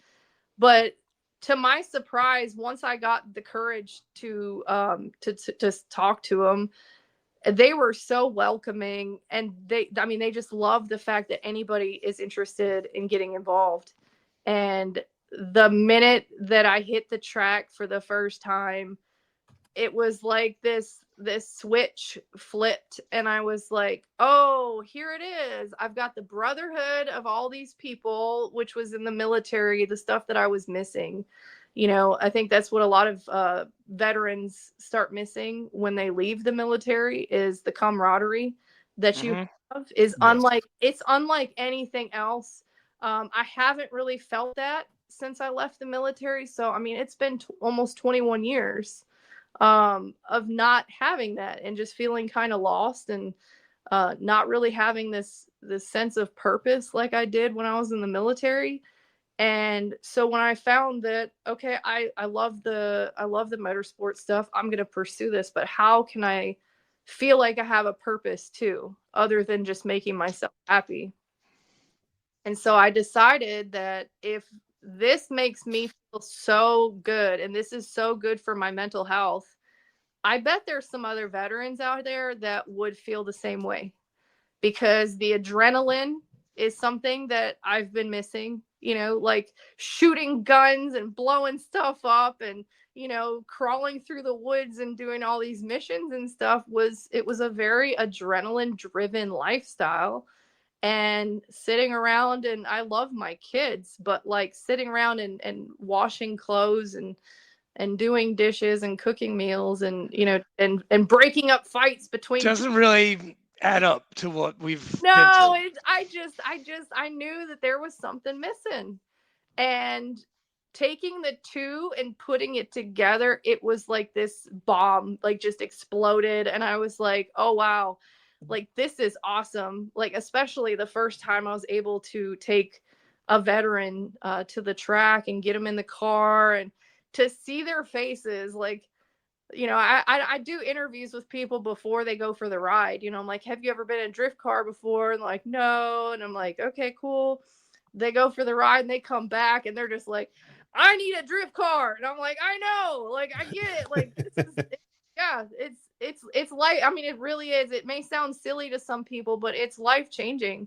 But to my surprise, once I got the courage to talk to them, they were so welcoming, and they just love the fact that anybody is interested in getting involved. And the minute that I hit the track for the first time, it was like this switch flipped and I was like, oh, here it is. I've got the brotherhood of all these people, which was in the military, the stuff that I was missing. You know, I think that's what a lot of veterans start missing when they leave the military is the camaraderie that you have is Yes. unlike anything else. I haven't really felt that since I left the military. So, I mean, it's been almost 21 years of not having that and just feeling kind of lost and not really having this sense of purpose like I did when I was in the military. And so when I found that, okay, I love the motorsport stuff, I'm going to pursue this, but how can I feel like I have a purpose too, other than just making myself happy? And so I decided that if this makes me feel so good and this is so good for my mental health, I bet there's some other veterans out there that would feel the same way because the adrenaline is something that I've been missing, you know, like shooting guns and blowing stuff up and, you know, crawling through the woods and doing all these missions and stuff was a very adrenaline driven lifestyle. And sitting around, and I love my kids, but like sitting around and washing clothes and doing dishes and cooking meals and, you know, and breaking up fights between doesn't really add up to what we've been no, through. I knew that there was something missing. And taking the two and putting it together, it was like this bomb, like just exploded. And I was like, oh, wow, like this is awesome. Like, especially the first time I was able to take a veteran to the track and get them in the car and to see their faces, like, you know, I do interviews with people before they go for the ride. You know, I'm like, have you ever been in a drift car before? And like, no. And I'm like, okay, cool. They go for the ride and they come back and they're just like, I need a drift car. And I'm like, I know, like, I get it. Like, this is, yeah, it's like, I mean, it really is. It may sound silly to some people, but it's life changing.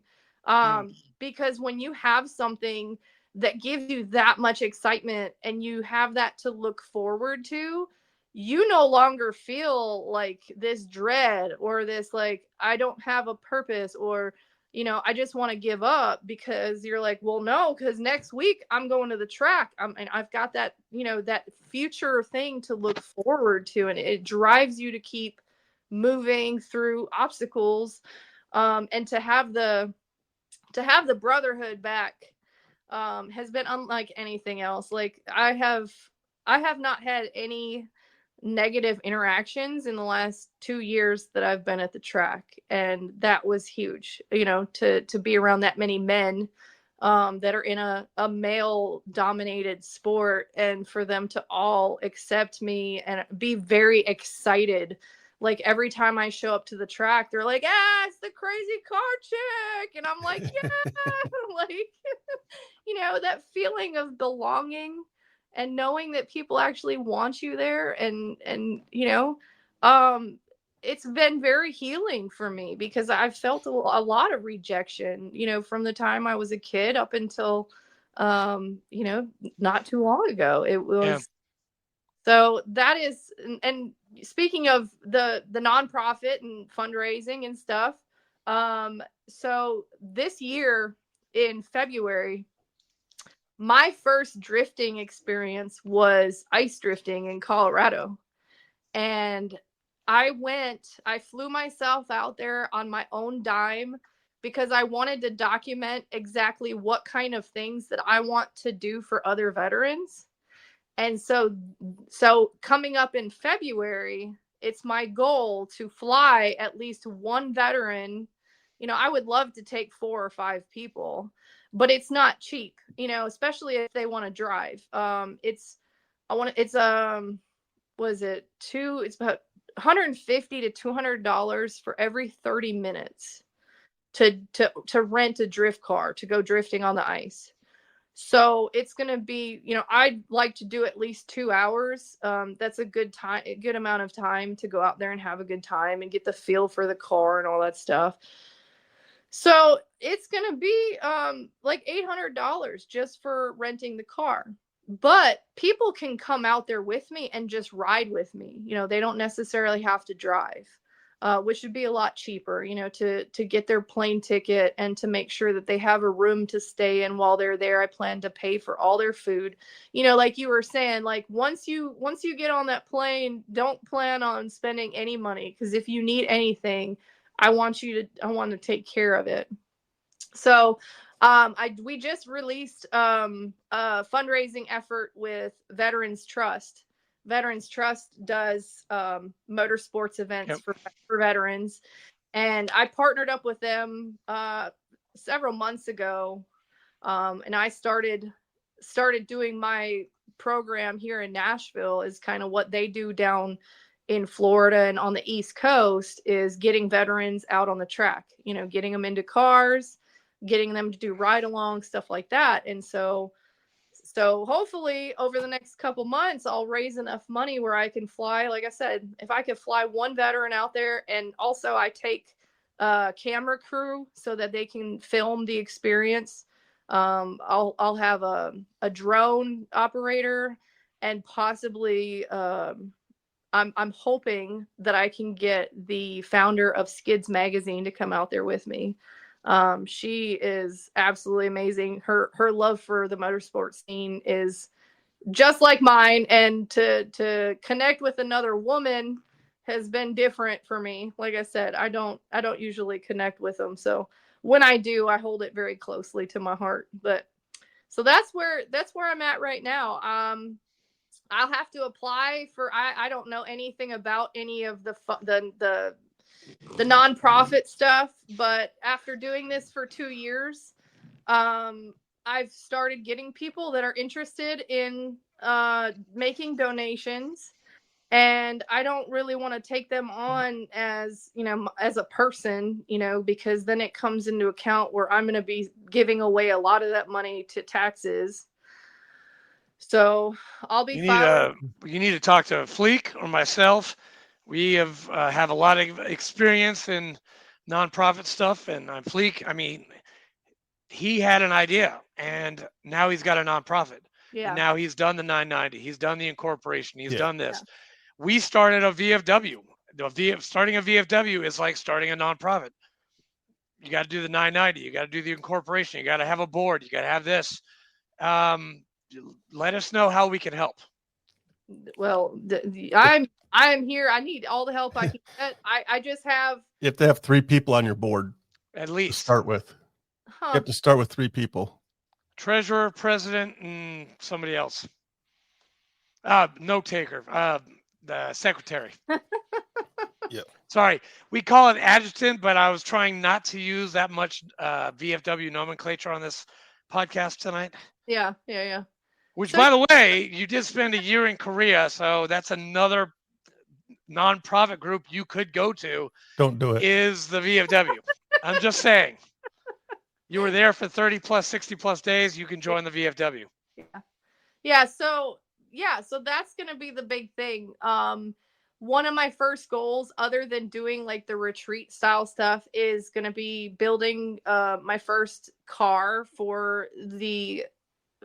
Because when you have something that gives you that much excitement and you have that to look forward to, you no longer feel like this dread or this like I don't have a purpose or I just want to give up, because you're like, well, no, because next week I'm going to the track. And I've got that, that future thing to look forward to. And it drives you to keep moving through obstacles. And to have the brotherhood back has been unlike anything else. Like I have not had any negative interactions in the last 2 years that I've been at the track, and that was huge. To be around that many men that are in a male dominated sport, and for them to all accept me and be very excited. Like every time I show up to the track, they're like, it's the crazy car chick. And I'm like, yeah, like, that feeling of belonging and knowing that people actually want you there. And it's been very healing for me, because I've felt a lot of rejection, from the time I was a kid up until, not too long ago. It was, Yeah. So that is, and speaking of the nonprofit and fundraising and stuff, so this year in February, my first drifting experience was ice drifting in Colorado. And I flew myself out there on my own dime, because I wanted to document exactly what kind of things that I want to do for other veterans. And so coming up in February, it's my goal to fly at least one veteran. I would love to take 4 or 5 people, but it's not cheap, especially if they want to drive. It's about $150 to $200 for every 30 minutes to rent a drift car to go drifting on the ice. So it's going to be, I'd like to do at least 2 hours. That's a good amount of time to go out there and have a good time and get the feel for the car and all that stuff. So it's going to be like $800 just for renting the car. But people can come out there with me and just ride with me. They don't necessarily have to drive. Which would be a lot cheaper, to get their plane ticket and to make sure that they have a room to stay in while they're there. I plan to pay for all their food. Like you were saying, like once you get on that plane, don't plan on spending any money, because if you need anything, I want to take care of it. So we just released a fundraising effort with Veterans Trust. Veterans Trust does motorsports events for veterans, and I partnered up with them several months ago, and I started doing my program here in Nashville. Is kind of what they do down in Florida and on the East Coast, is getting veterans out on the track, getting them into cars, getting them to do ride-along, stuff like that. And so hopefully over the next couple months, I'll raise enough money where I can fly. Like I said, if I could fly one veteran out there, and also I take a camera crew so that they can film the experience. I'll have a drone operator, and possibly I'm hoping that I can get the founder of Skids magazine to come out there with me. She is absolutely amazing. Her love for the motorsport scene is just like mine, and to connect with another woman has been different for me. Like I said, I don't usually connect with them, so when I do, I hold it very closely to my heart. But so that's where I'm at right now. I'll have to apply for. I don't know anything about any of the nonprofit stuff, but after doing this for 2 years, I've started getting people that are interested in making donations, and I don't really want to take them on as as a person, because then it comes into account where I'm going to be giving away a lot of that money to taxes. So I'll be you need to talk to Fleek or myself. We have a lot of experience in nonprofit stuff, and Fleek, I mean, he had an idea, and now he's got a nonprofit. Yeah. And now he's done the 990. He's done the incorporation. He's done this. Yeah. We started a VFW. Starting a VFW is like starting a nonprofit. You got to do the 990. You got to do the incorporation. You got to have a board. You got to have this. Let us know how we can help. Well, I'm here. I need all the help I can get. I just have. You have to have 3 people on your board At to least start with. Huh. You have to start with 3 people. treasurer, president, and somebody else. Note taker. The secretary. Yep. Sorry, we call it adjutant, but I was trying not to use that much VFW nomenclature on this podcast tonight. Yeah. Which, So- by the way, you did spend a year in Korea, so that's another nonprofit group you could go to. Don't do it. Is the VFW. I'm just saying. You were there for 30 plus, 60 plus days. You can join the VFW. Yeah. So that's gonna be the big thing. One of my first goals, other than doing like the retreat style stuff, is gonna be building my first car for the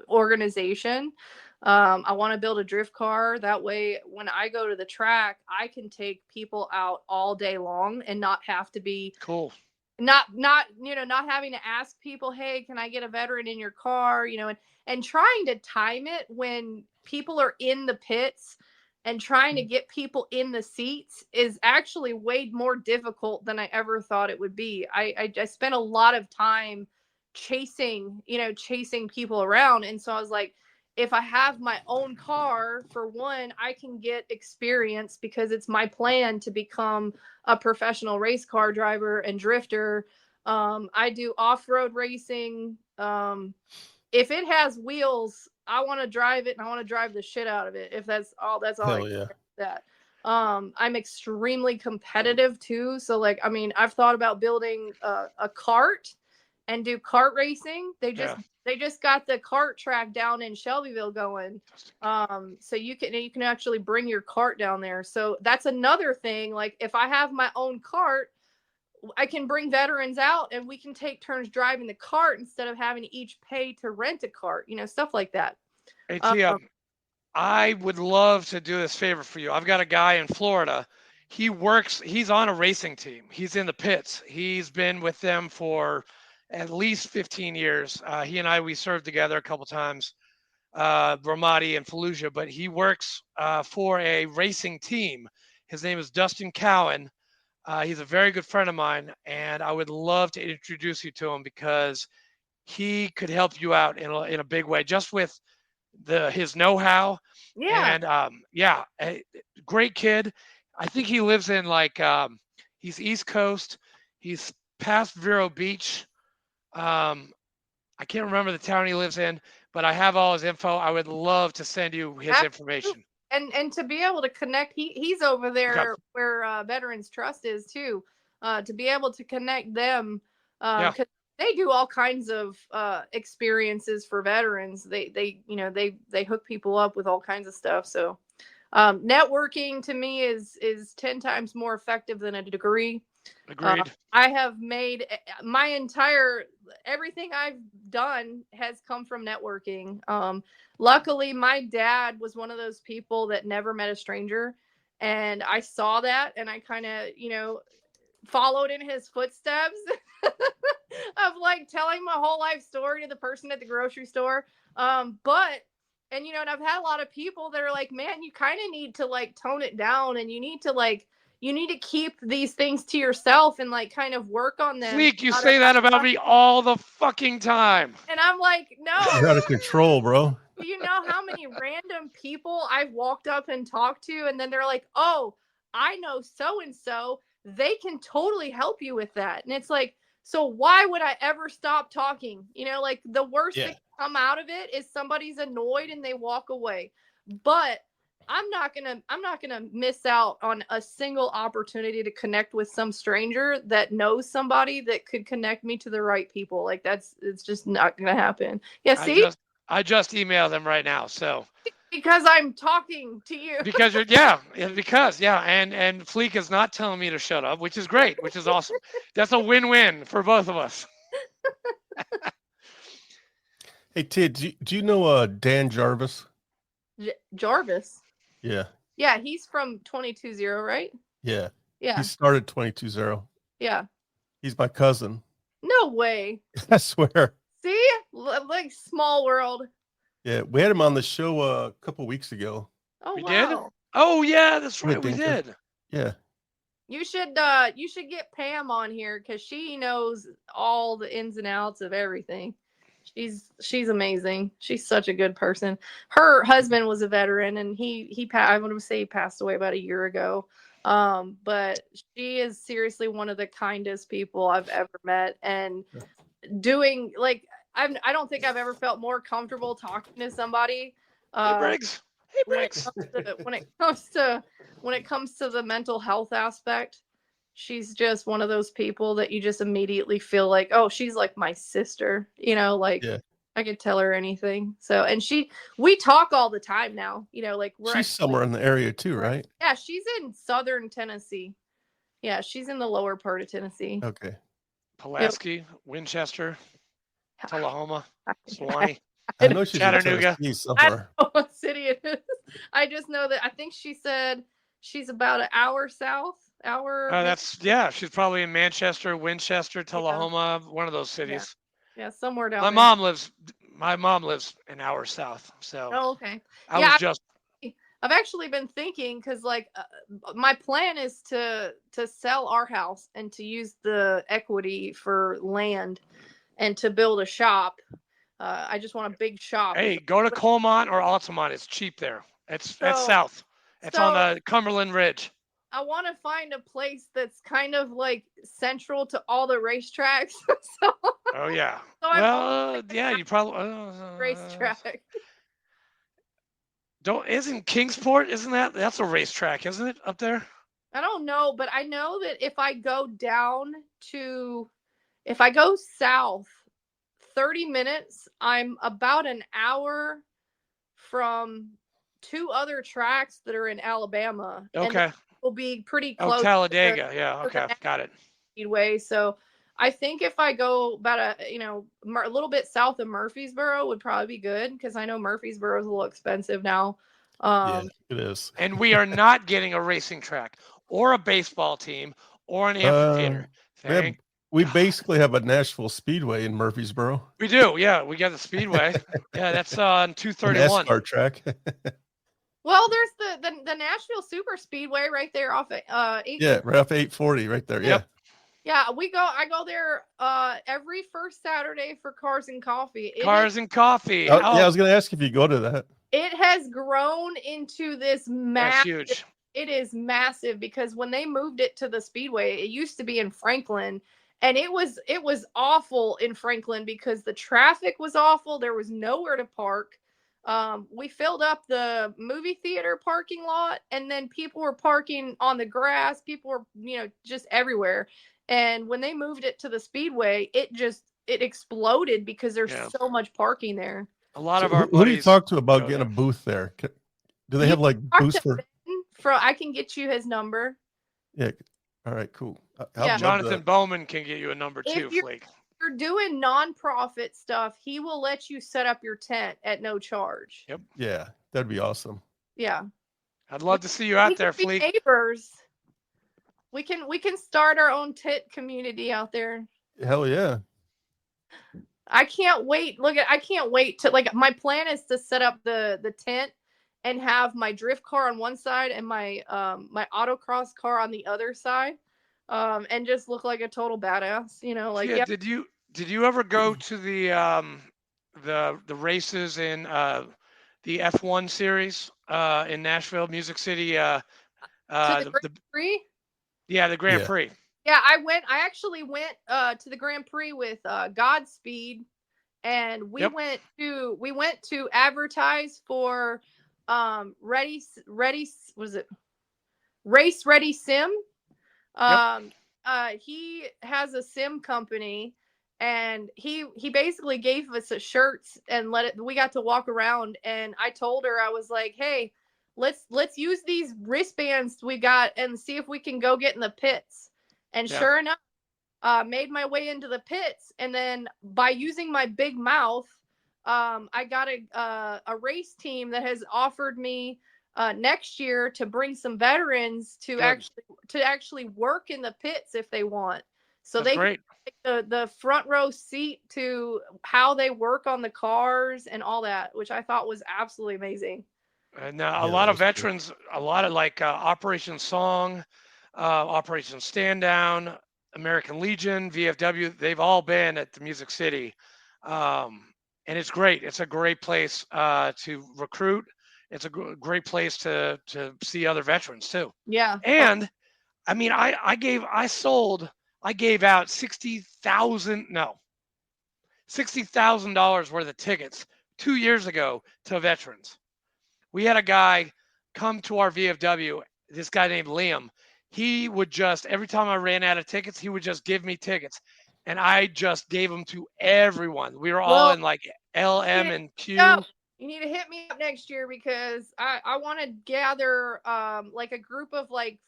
organization. I want to build a drift car. That way, when I go to the track, I can take people out all day long and not have to be cool. Not having to ask people, hey, can I get a veteran in your car? And trying to time it when people are in the pits and trying to get people in the seats is actually way more difficult than I ever thought it would be. I spent a lot of time chasing people around. And so I was like, if I have my own car, for one, I can get experience because it's my plan to become a professional race car driver and drifter. I do off-road racing. If it has wheels, I want to drive it and I want to drive the shit out of it. If that's all Hell I yeah. that. I'm extremely competitive too. So like, I mean, I've thought about building a kart and do kart racing. They just got the kart track down in Shelbyville going. So you can actually bring your kart down there. So that's another thing. Like if I have my own kart, I can bring veterans out and we can take turns driving the cart instead of having to each pay to rent a cart, stuff like that. Hey, Tia, I would love to do this favor for you. I've got a guy in Florida. He's on a racing team. He's in the pits. He's been with them for at least 15 years. He and we served together a couple times, Ramadi and Fallujah, but he works for a racing team. His name is Dustin Cowan. He's a very good friend of mine, and I would love to introduce you to him because he could help you out in a big way, just with his know-how. Yeah. And great kid. I think he lives in he's East Coast. He's past Vero Beach. I can't remember the town he lives in, but I have all his info. I would love to send you his information. And to be able to connect, he's over there where Veterans Trust is too. To be able to connect them, because they do all kinds of experiences for veterans. They hook people up with all kinds of stuff. So networking to me is 10 times more effective than a degree. Agreed. I have made everything I've done has come from networking. Luckily, my dad was one of those people that never met a stranger. And I saw that and I kind of, followed in his footsteps of like telling my whole life story to the person at the grocery store. And I've had a lot of people that are like, man, you kind of need to like tone it down and you need to keep these things to yourself and like kind of work on them. Fleek, you say that about me all the fucking time. And I'm like, no. You're out of control, bro. Do you know how many random people I've walked up and talked to? And then they're like, oh, I know so-and-so. They can totally help you with that. And it's like, so why would I ever stop talking? Like the worst that can come out of it is somebody's annoyed and they walk away. But I'm not gonna miss out on a single opportunity to connect with some stranger that knows somebody that could connect me to the right people. Like it's just not gonna happen. Yeah, see? I just emailed them right now. So because I'm talking to you. Because and Fleek is not telling me to shut up, which is great, which is awesome. That's a win-win for both of us. Hey, Ted, do you know Dan Jarvis? Jarvis. Yeah, Yeah, he's from 220, right? yeah. He Yeah. started 22-0. Yeah. He's my cousin. No way. I swear. See? Like small world. Yeah, we had him on the show a couple weeks ago. Oh We did? wow. Oh yeah, that's With right. We Dinka. did. Yeah. You should get Pam on here because she knows all the ins and outs of everything. She's amazing. She's such a good person. Her husband was a veteran, and I want to say he passed away about a year ago. But she is seriously one of the kindest people I've ever met, and doing like I don't think I've ever felt more comfortable talking to somebody. Hey Briggs. Hey when it Briggs. comes to when it comes to the mental health aspect, she's just one of those people that you just immediately feel like, oh, she's like my sister, like Yeah. I could tell her anything. So, and we talk all the time now, like we're She's somewhere in the area too, right? yeah, she's in southern Tennessee. Yeah, she's in the lower part of Tennessee. Okay. Pulaski, Winchester, Tullahoma, Sewanee. I know she's in Chattanooga. Tennessee I somewhere. don't know what city it is. I just know that I think she said she's about an hour south. She's probably in Manchester, Winchester, Tullahoma, one of those cities. Yeah, somewhere down My there. mom lives an hour south. So Oh, okay. I've actually been thinking because my plan is to sell our house and to use the equity for land and to build a shop. I just want a big shop. Hey, go to Colmont or Altamont. It's cheap there. It's south. It's on the Cumberland Ridge. I want to find a place that's kind of like central to all the racetracks. Oh yeah. You probably racetrack. Isn't Kingsport? That's a racetrack, isn't it, up there? I don't know, but I know that if I go south 30 minutes, I'm about an hour from two other tracks that are in Alabama. Okay. And will be pretty close. Oh, Talladega. Yeah. Okay. Got it. Speedway. So I think if I go about a little bit south of Murfreesboro would probably be good because I know Murfreesboro is a little expensive now. Yeah, it is. And we are not getting a racing track or a baseball team or an amphitheater. We basically have a Nashville Speedway in Murfreesboro. We do. Yeah, we got the Speedway. Yeah, that's on 231. NASCAR track. Well, there's the Nashville Super Speedway right there off right off 840 right there. Yep. Yeah, I go there every first Saturday for Cars and Coffee. Cars and Coffee. Yeah, I was going to ask if you go to that. It has grown into this massive. That's huge. It is massive because when they moved it to the Speedway, it used to be in Franklin, and it was awful in Franklin because the traffic was awful. There was nowhere to park. We filled up the movie theater parking lot, and then people were parking on the grass. People were, just everywhere. And when they moved it to the Speedway, it exploded because there's so much parking there. A lot of our buddies. Who do you talk to about getting a booth there? Do they have like booths for? I can get you his number. Yeah. All right. Cool. Jonathan Bowman can get you a number too, Flake. You're doing nonprofit stuff, he will let you set up your tent at no charge. Yep. Yeah, that'd be awesome. Yeah. I'd love to see you out there, Fleek. Neighbors. We can start our own tent community out there. Hell yeah. I can't wait. I can't wait to my plan is to set up the tent and have my drift car on one side and my my autocross car on the other side. And just look like a total badass, Did you ever go to the races in the F1 series in Nashville, Music City? To the Grand Prix? Yeah, the Grand Prix. Yeah, I actually went to the Grand Prix with Godspeed, and we went to advertise for Race Ready Sim. He has a sim company, and he basically gave us a shirts and we got to walk around, and I told her, I was like, hey, let's use these wristbands we got and see if we can go get in the pits. And sure enough, made my way into the pits, and then by using my big mouth, I got a race team that has offered me next year to bring some veterans to Good. actually work in the pits if they want. So That's they can great. take the front row seat to how they work on the cars and all that, which I thought was absolutely amazing. And a Yeah, lot that of is cool. veterans, a lot of like Operation Song, Operation Stand Down, American Legion, VFW, they've all been at the Music City. Um, and it's great. It's a great place to recruit. It's a great place to see other veterans too. Yeah. And I mean, I gave out 60,000, no, $60,000 worth of tickets 2 years ago to veterans. We had a guy come to our VFW, this guy named Liam. He would just, every time I ran out of tickets, he would just give me tickets. And I just gave them to everyone. We were all Well, in like L, you M, need and to Q. you need to hit me up next year because I want to gather like a group of like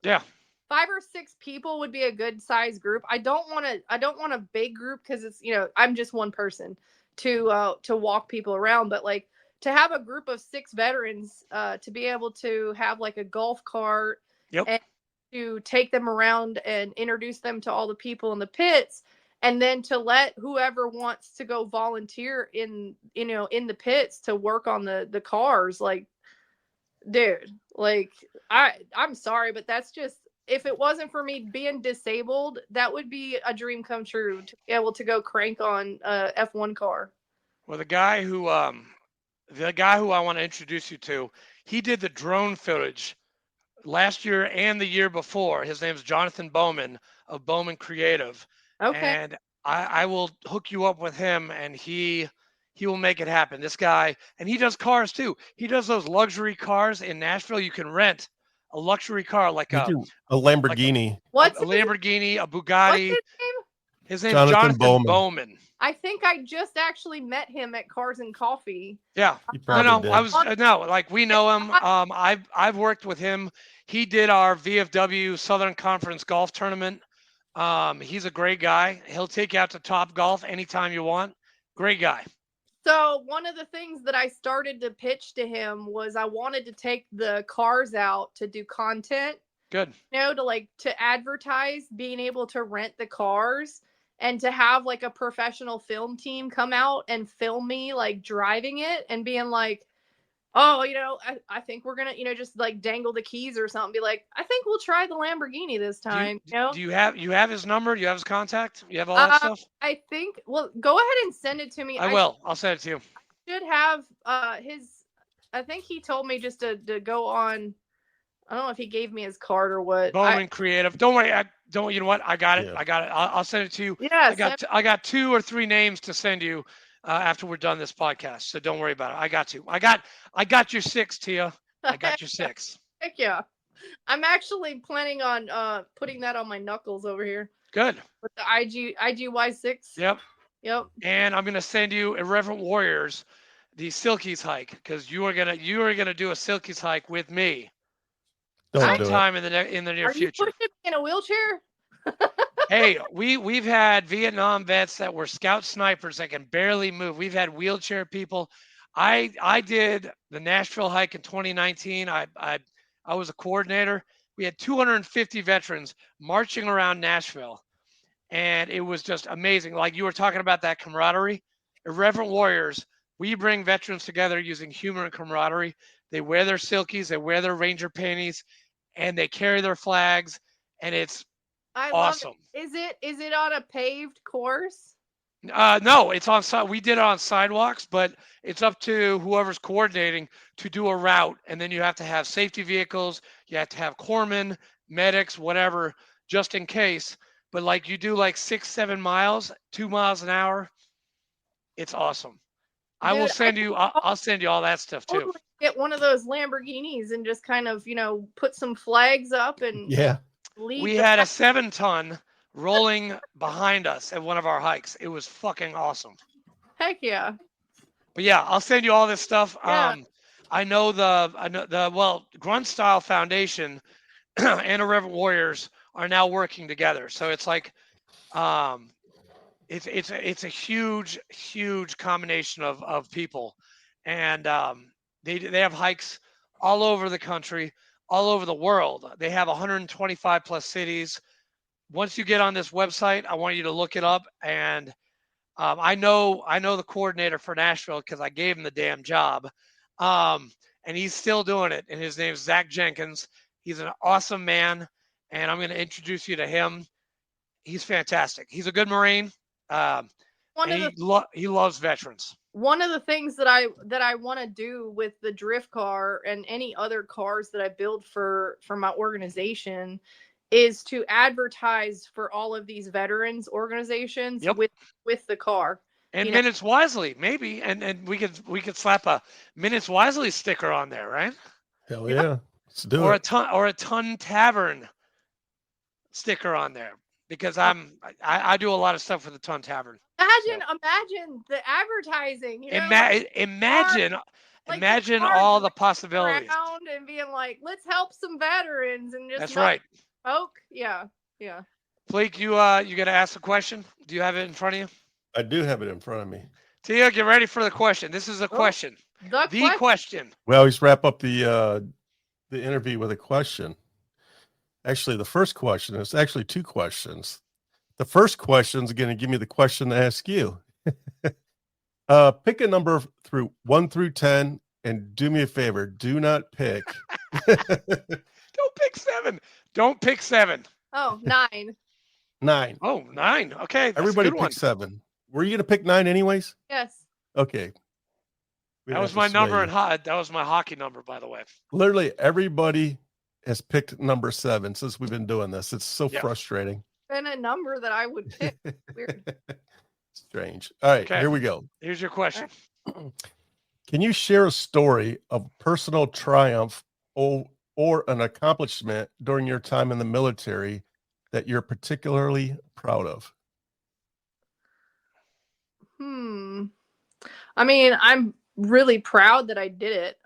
Yeah. 5 or 6 people would be a good size group. I don't want a big group because it's I'm just one person to walk people around, but like to have a group of 6 veterans to be able to have like a golf cart Yep. and to take them around and introduce them to all the people in the pits, and then to let whoever wants to go volunteer in the pits to work on the cars, like, dude, like, I'm sorry, but that's just, if it wasn't for me being disabled, that would be a dream come true to be able to go crank on a F1 car. Well, the guy who I want to introduce you to, he did the drone footage last year and the year before. His name's Jonathan Bowman of Bowman Creative, Okay. and I will hook you up with him, and he will make it happen. This guy, and he does cars too. He does those luxury cars in Nashville. You can rent a luxury car like You a can a like a, Lamborghini. a, What's a his Lamborghini, a what's Bugatti. his name? His name's Jonathan Jonathan Bowman. Bowman. I think I just actually met him at Cars and Coffee. Yeah. You No, probably no, did. I was no, like we know him. I've worked with him. He did our VFW Southern Conference golf tournament. He's a great guy. He'll take you out to Top Golf anytime you want. Great guy. So one of the things that I started to pitch to him was I wanted to take the cars out to do content, Good. to advertise being able to rent the cars and to have like a professional film team come out and film me like driving it and being like, oh, I think we're gonna, just like dangle the keys or something, be like, I think we'll try the Lamborghini this Do you time, do you have his number? Do you have his contact? You have all that stuff? I think, well, go ahead and send it to me. I will. I'll send it to you. Should have his, I think he told me just to go on. I don't know if he gave me his card or what. Bowman Creative. Don't worry. Don't. You know what? I got it. Yeah. I got it. I'll send it to you. Yeah, I got 2 or 3 names to send you after we're done this podcast. So don't worry about it. I got you. I got your 6, Tia. I got your 6. Heck yeah. I'm actually planning on putting that on my knuckles over here Good. with the IGY6. Yep. Yep. And I'm gonna send you Irreverent Warriors, the Silkies hike, because you are gonna do a Silkies hike with me Don't do it. sometime in the near Are you future. pushing me in a wheelchair? Hey, we've had Vietnam vets that were scout snipers that can barely move. We've had wheelchair people. I did the Nashville hike in 2019. I was a coordinator. We had 250 veterans marching around Nashville, and it was just amazing. Like you were talking about that camaraderie. Irreverent Warriors, we bring veterans together using humor and camaraderie. They wear their silkies, they wear their ranger panties, and they carry their flags, and it's I awesome. love it. Is it on a paved course? No, it's on side. We did it on sidewalks, but it's up to whoever's coordinating to do a route, and then you have to have safety vehicles. You have to have corpsmen, medics, whatever, just in case. But like you do like 6, 7 miles, 2 miles an hour. It's awesome. I will Dude, send you. I'll send you all that stuff too. totally get one of those Lamborghinis and just kind of, put some flags up and Yeah. lead. We had a 7-ton rolling behind us at one of our hikes. It was fucking awesome. Heck yeah. But yeah, I'll send you all this stuff. Yeah. I know the Grunt Style Foundation and Irreverent Warriors are now working together. So it's like it's a huge combination of people, and they have hikes all over the country, all over the world. They have 125 plus cities. Once you get on this website, I want you to look it up. And I know the coordinator for Nashville because I gave him the damn job, and he's still doing it. And his name's Zach Jenkins. He's an awesome man, and I'm going to introduce you to him. He's fantastic. He's a good Marine, um, One and of the he loves veterans. one of the things that I want to do with the drift car and any other cars that I build for my organization is to advertise for all of these veterans organizations Yep. with the car. And You know, Minutes Wisely, maybe, and we could slap a Minutes Wisely sticker on there, right? Hell Yeah. yeah. Let's do Or it. a ton tavern sticker on there because I do a lot of stuff with the Ton Tavern. imagine the advertising. Imagine like the imagine cars all the running possibilities. around and being like, let's help some veterans and just That's not right. smoke. Yeah. Fleek, you got to ask a question. Do you have it in front of you? I do have it in front of me. Tia, get ready for the question. This is a question. The question. We always wrap up the interview with a question. Actually, the first question is actually two questions. The first question is going to give me the question to ask you. Pick a number through 1 through 10 and do me a favor. Do not pick. Don't pick 7. Don't pick 7. Oh, 9. 9. Oh, 9. Okay. That's Everybody a good one. pick 7. Were you going to pick 9 anyways? Yes. Okay. That was my number that was my hockey number, by the way. Literally everybody has picked number 7 since we've been doing this. It's so frustrating. Been a number that I would pick. Weird. Strange. All right, Okay. here we go. Here's your question. Can you share a story of personal triumph or an accomplishment during your time in the military that you're particularly proud of? I mean, I'm really proud that I did it.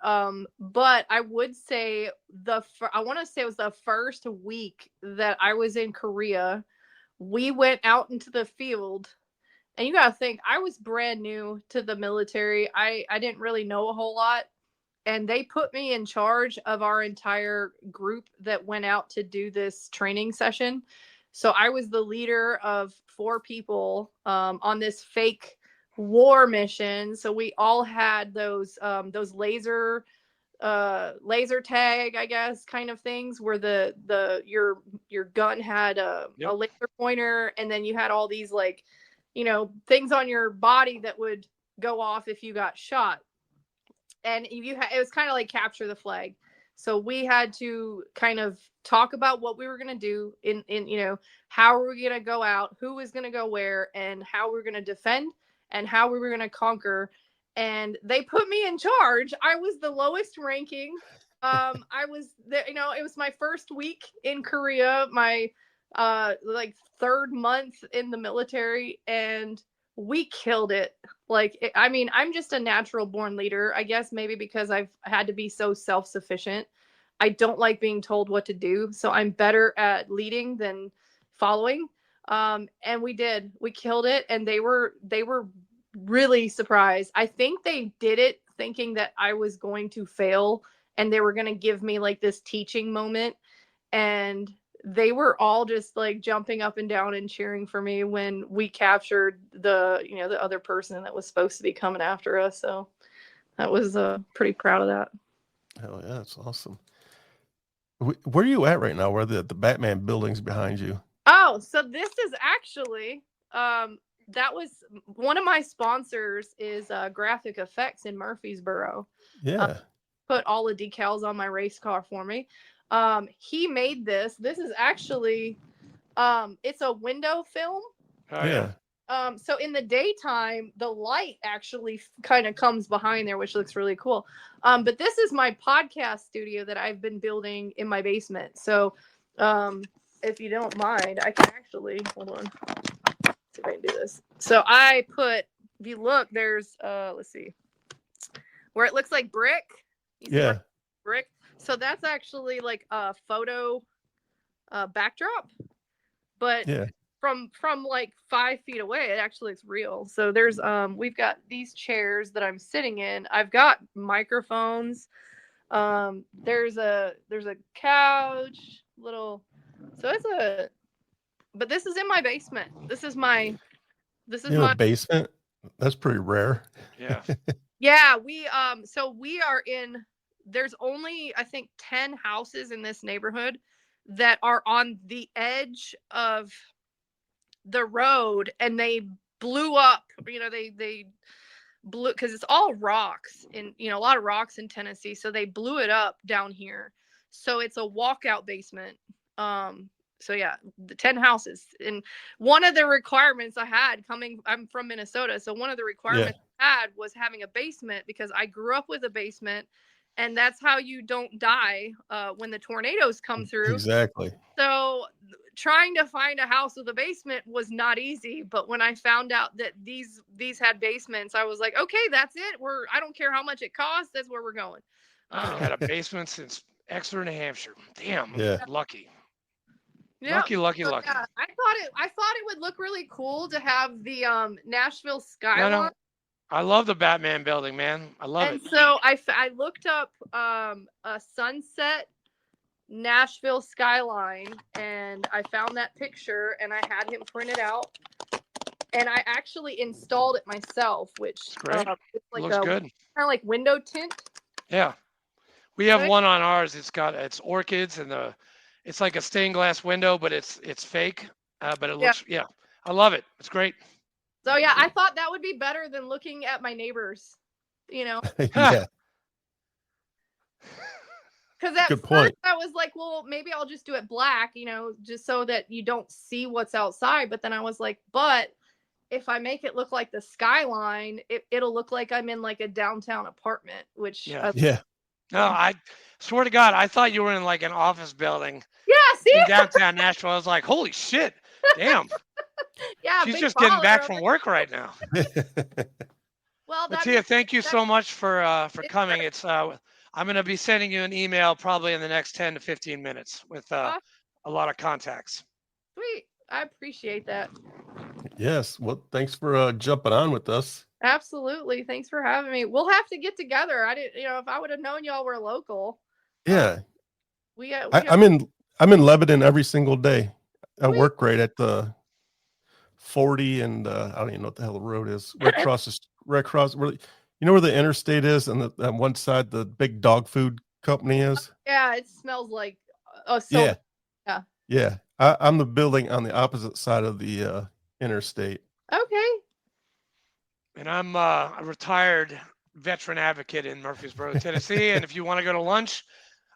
But I would say I want to say it was the first week that I was in Korea. We went out into the field, and you got to think, I was brand new to the military. I didn't really know a whole lot. And they put me in charge of our entire group that went out to do this training session. So I was the leader of 4 people on this fake war mission. So we all had those laser tag, I guess, kind of things where your gun had a laser pointer, and then you had all these things on your body that would go off if you got shot. And it was kind of like capture the flag. So we had to kind of talk about what we were going to do in how we were going to go out, who was going to go where, and how we were going to defend and how we were going to conquer. And they put me in charge. I was the lowest ranking. I was there, it was my first week in Korea, my 3rd month in the military, and we killed it. I'm just a natural born leader, I guess, maybe because I've had to be so self-sufficient. I don't like being told what to do, so I'm better at leading than following. And we killed it, and they were really surprised. I think they did it thinking that I was going to fail and they were going to give me like this teaching moment, and they were all just like jumping up and down and cheering for me when we captured the other person that was supposed to be coming after us. So that was pretty proud of that. Hell yeah, that's awesome. Where are you at right now? Where the Batman building's behind you? Oh, so this is actually that was one of my sponsors is Graphic Effects in Murfreesboro. Yeah. Put all the decals on my race car for me. He made this. This is actually it's a window film. Oh, yeah. So in the daytime, the light actually kind of comes behind there, which looks really cool. But this is my podcast studio that I've been building in my basement. So if you don't mind, I can actually hold on. Let's see if I can do this. So I put, if you look, there's let's see, where it looks like brick. Yeah. Brick. So that's actually like a photo backdrop. But yeah, from like 5 feet away, it actually looks real. So there's we've got these chairs that I'm sitting in. I've got microphones. There's a couch, little. So it's a. But this is in my basement. This is my. This is You have my. a basement? That's pretty rare. Yeah. Yeah, so we are in. There's only I think 10 houses in this neighborhood that are on the edge of the road, and they blew up. They blew because it's all rocks in a lot of rocks in Tennessee, so they blew it up down here. So it's a walkout basement. So yeah, the 10 houses. And one of the requirements I had I'm from Minnesota, so one of the requirements I had was having a basement, because I grew up with a basement, and that's how you don't die when the tornadoes come through. Exactly. So trying to find a house with a basement was not easy, but when I found out that these had basements, I was like, okay, that's it. I don't care how much it costs. That's where we're going. I've had a basement since Exeter, New Hampshire. Damn. Yeah. Lucky. Yeah. Lucky. So, yeah, I thought it would look really cool to have the Nashville skyline. No. I love the Batman building, man. I love it. And so I looked up a sunset Nashville skyline, and I found that picture, and I had him print it out, and I actually installed it myself, which great. it's like Looks good. Kind of like window tint. Yeah, we have Right? one on ours. It's orchids, and it's like a stained glass window, but it's fake. But it looks I love it. It's great. So yeah, I thought that would be better than looking at my neighbors, Yeah. Because at Good first point. I was like, well, maybe I'll just do it black, just so that you don't see what's outside. But then I was like, but if I make it look like the skyline, it'll look like I'm in like a downtown apartment, which Yeah. Yeah. No, I swear to God, I thought you were in like an office building see, in downtown Nashville. I was like, holy shit, damn. yeah, She's big just getting baller. back from work right now. Well, Mattia, thank you so much for coming. It's I'm going to be sending you an email probably in the next 10 to 15 minutes with a lot of contacts. Sweet. I appreciate that. Yes. Well, thanks for jumping on with us. Absolutely. Thanks for having me. We'll have to get together. I didn't, if I would have known y'all were local. Yeah. I'm I'm in Lebanon every single day. I Sweet. work right at the 40 and I don't even know what the hell the road is. Right across where where the interstate is, and on one side the big dog food company is. Yeah, it smells like Yeah. I'm the building on the opposite side of the interstate. Okay. And I'm a retired veteran advocate in Murfreesboro, Tennessee. And if you want to go to lunch,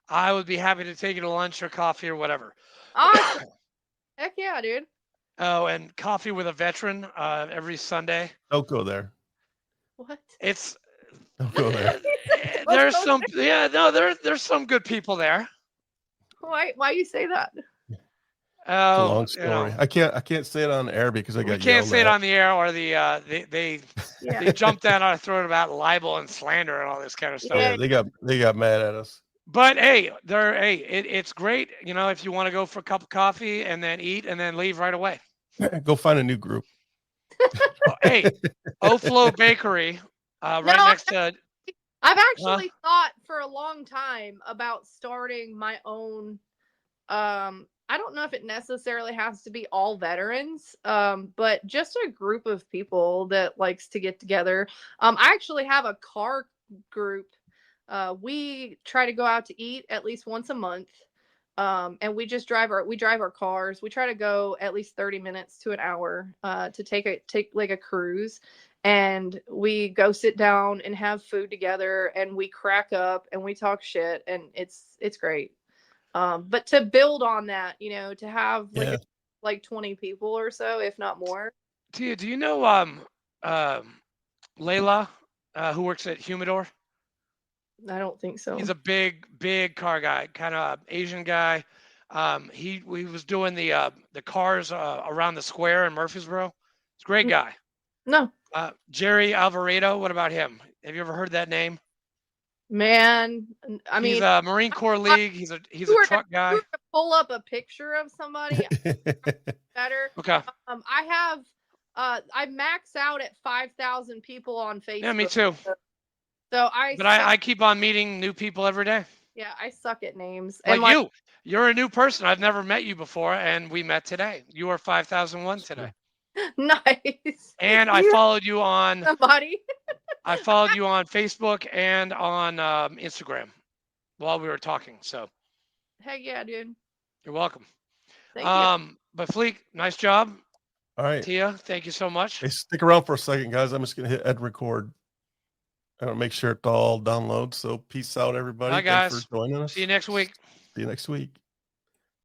I would be happy to take you to lunch or coffee or whatever. Awesome. Heck yeah, dude. Oh, and coffee with a veteran every Sunday. Don't go there. What? Don't go there. There's some there's some good people there. Why you say that? It's a long story. I can't say it on the air because I got. We can't say it on the air, or they jumped down our throat about libel and slander and all this kind of stuff. Yeah, they got mad at us. But hey, it's great. If you want to go for a cup of coffee and then eat and then leave right away. Go find a new group. Hey, Oflo Bakery, next to. I've actually thought for a long time about starting my own. I don't know if it necessarily has to be all veterans, but just a group of people that likes to get together. I actually have a car group. We try to go out to eat at least once a month. And we just drive our cars. We try to go at least 30 minutes to an hour, to take like a cruise, and we go sit down and have food together, and we crack up and we talk shit, and it's great. But to build on that, to have like 20 people or so, if not more. Tia, do you know Layla, who works at Humidor? I don't think so. He's a big car guy, kind of Asian guy. He was doing the cars around the square in Murfreesboro. He's a great guy. No. Jerry Alvarado, what about him? Have you ever heard that name? Man, I He's mean, a Marine Corps League. He's a truck guy. to pull up a picture of somebody better. Okay. I max out at 5,000 people on Facebook. Yeah, me too. So I keep on meeting new people every day. Yeah, I suck at names. Like, and you're a new person. I've never met you before, and we met today. You are 5001 today. Nice. And I followed you on somebody. I followed you on Facebook and on Instagram while we were talking. So Heck yeah, dude. you're welcome. Thank you. But Fleek, nice job. All right. Tia, thank you so much. Hey, stick around for a second, guys. I'm just going to hit end record. I'm going to make sure it all downloads. So peace out, everybody. Bye, guys. Thanks for joining us. See you next week. See you next week.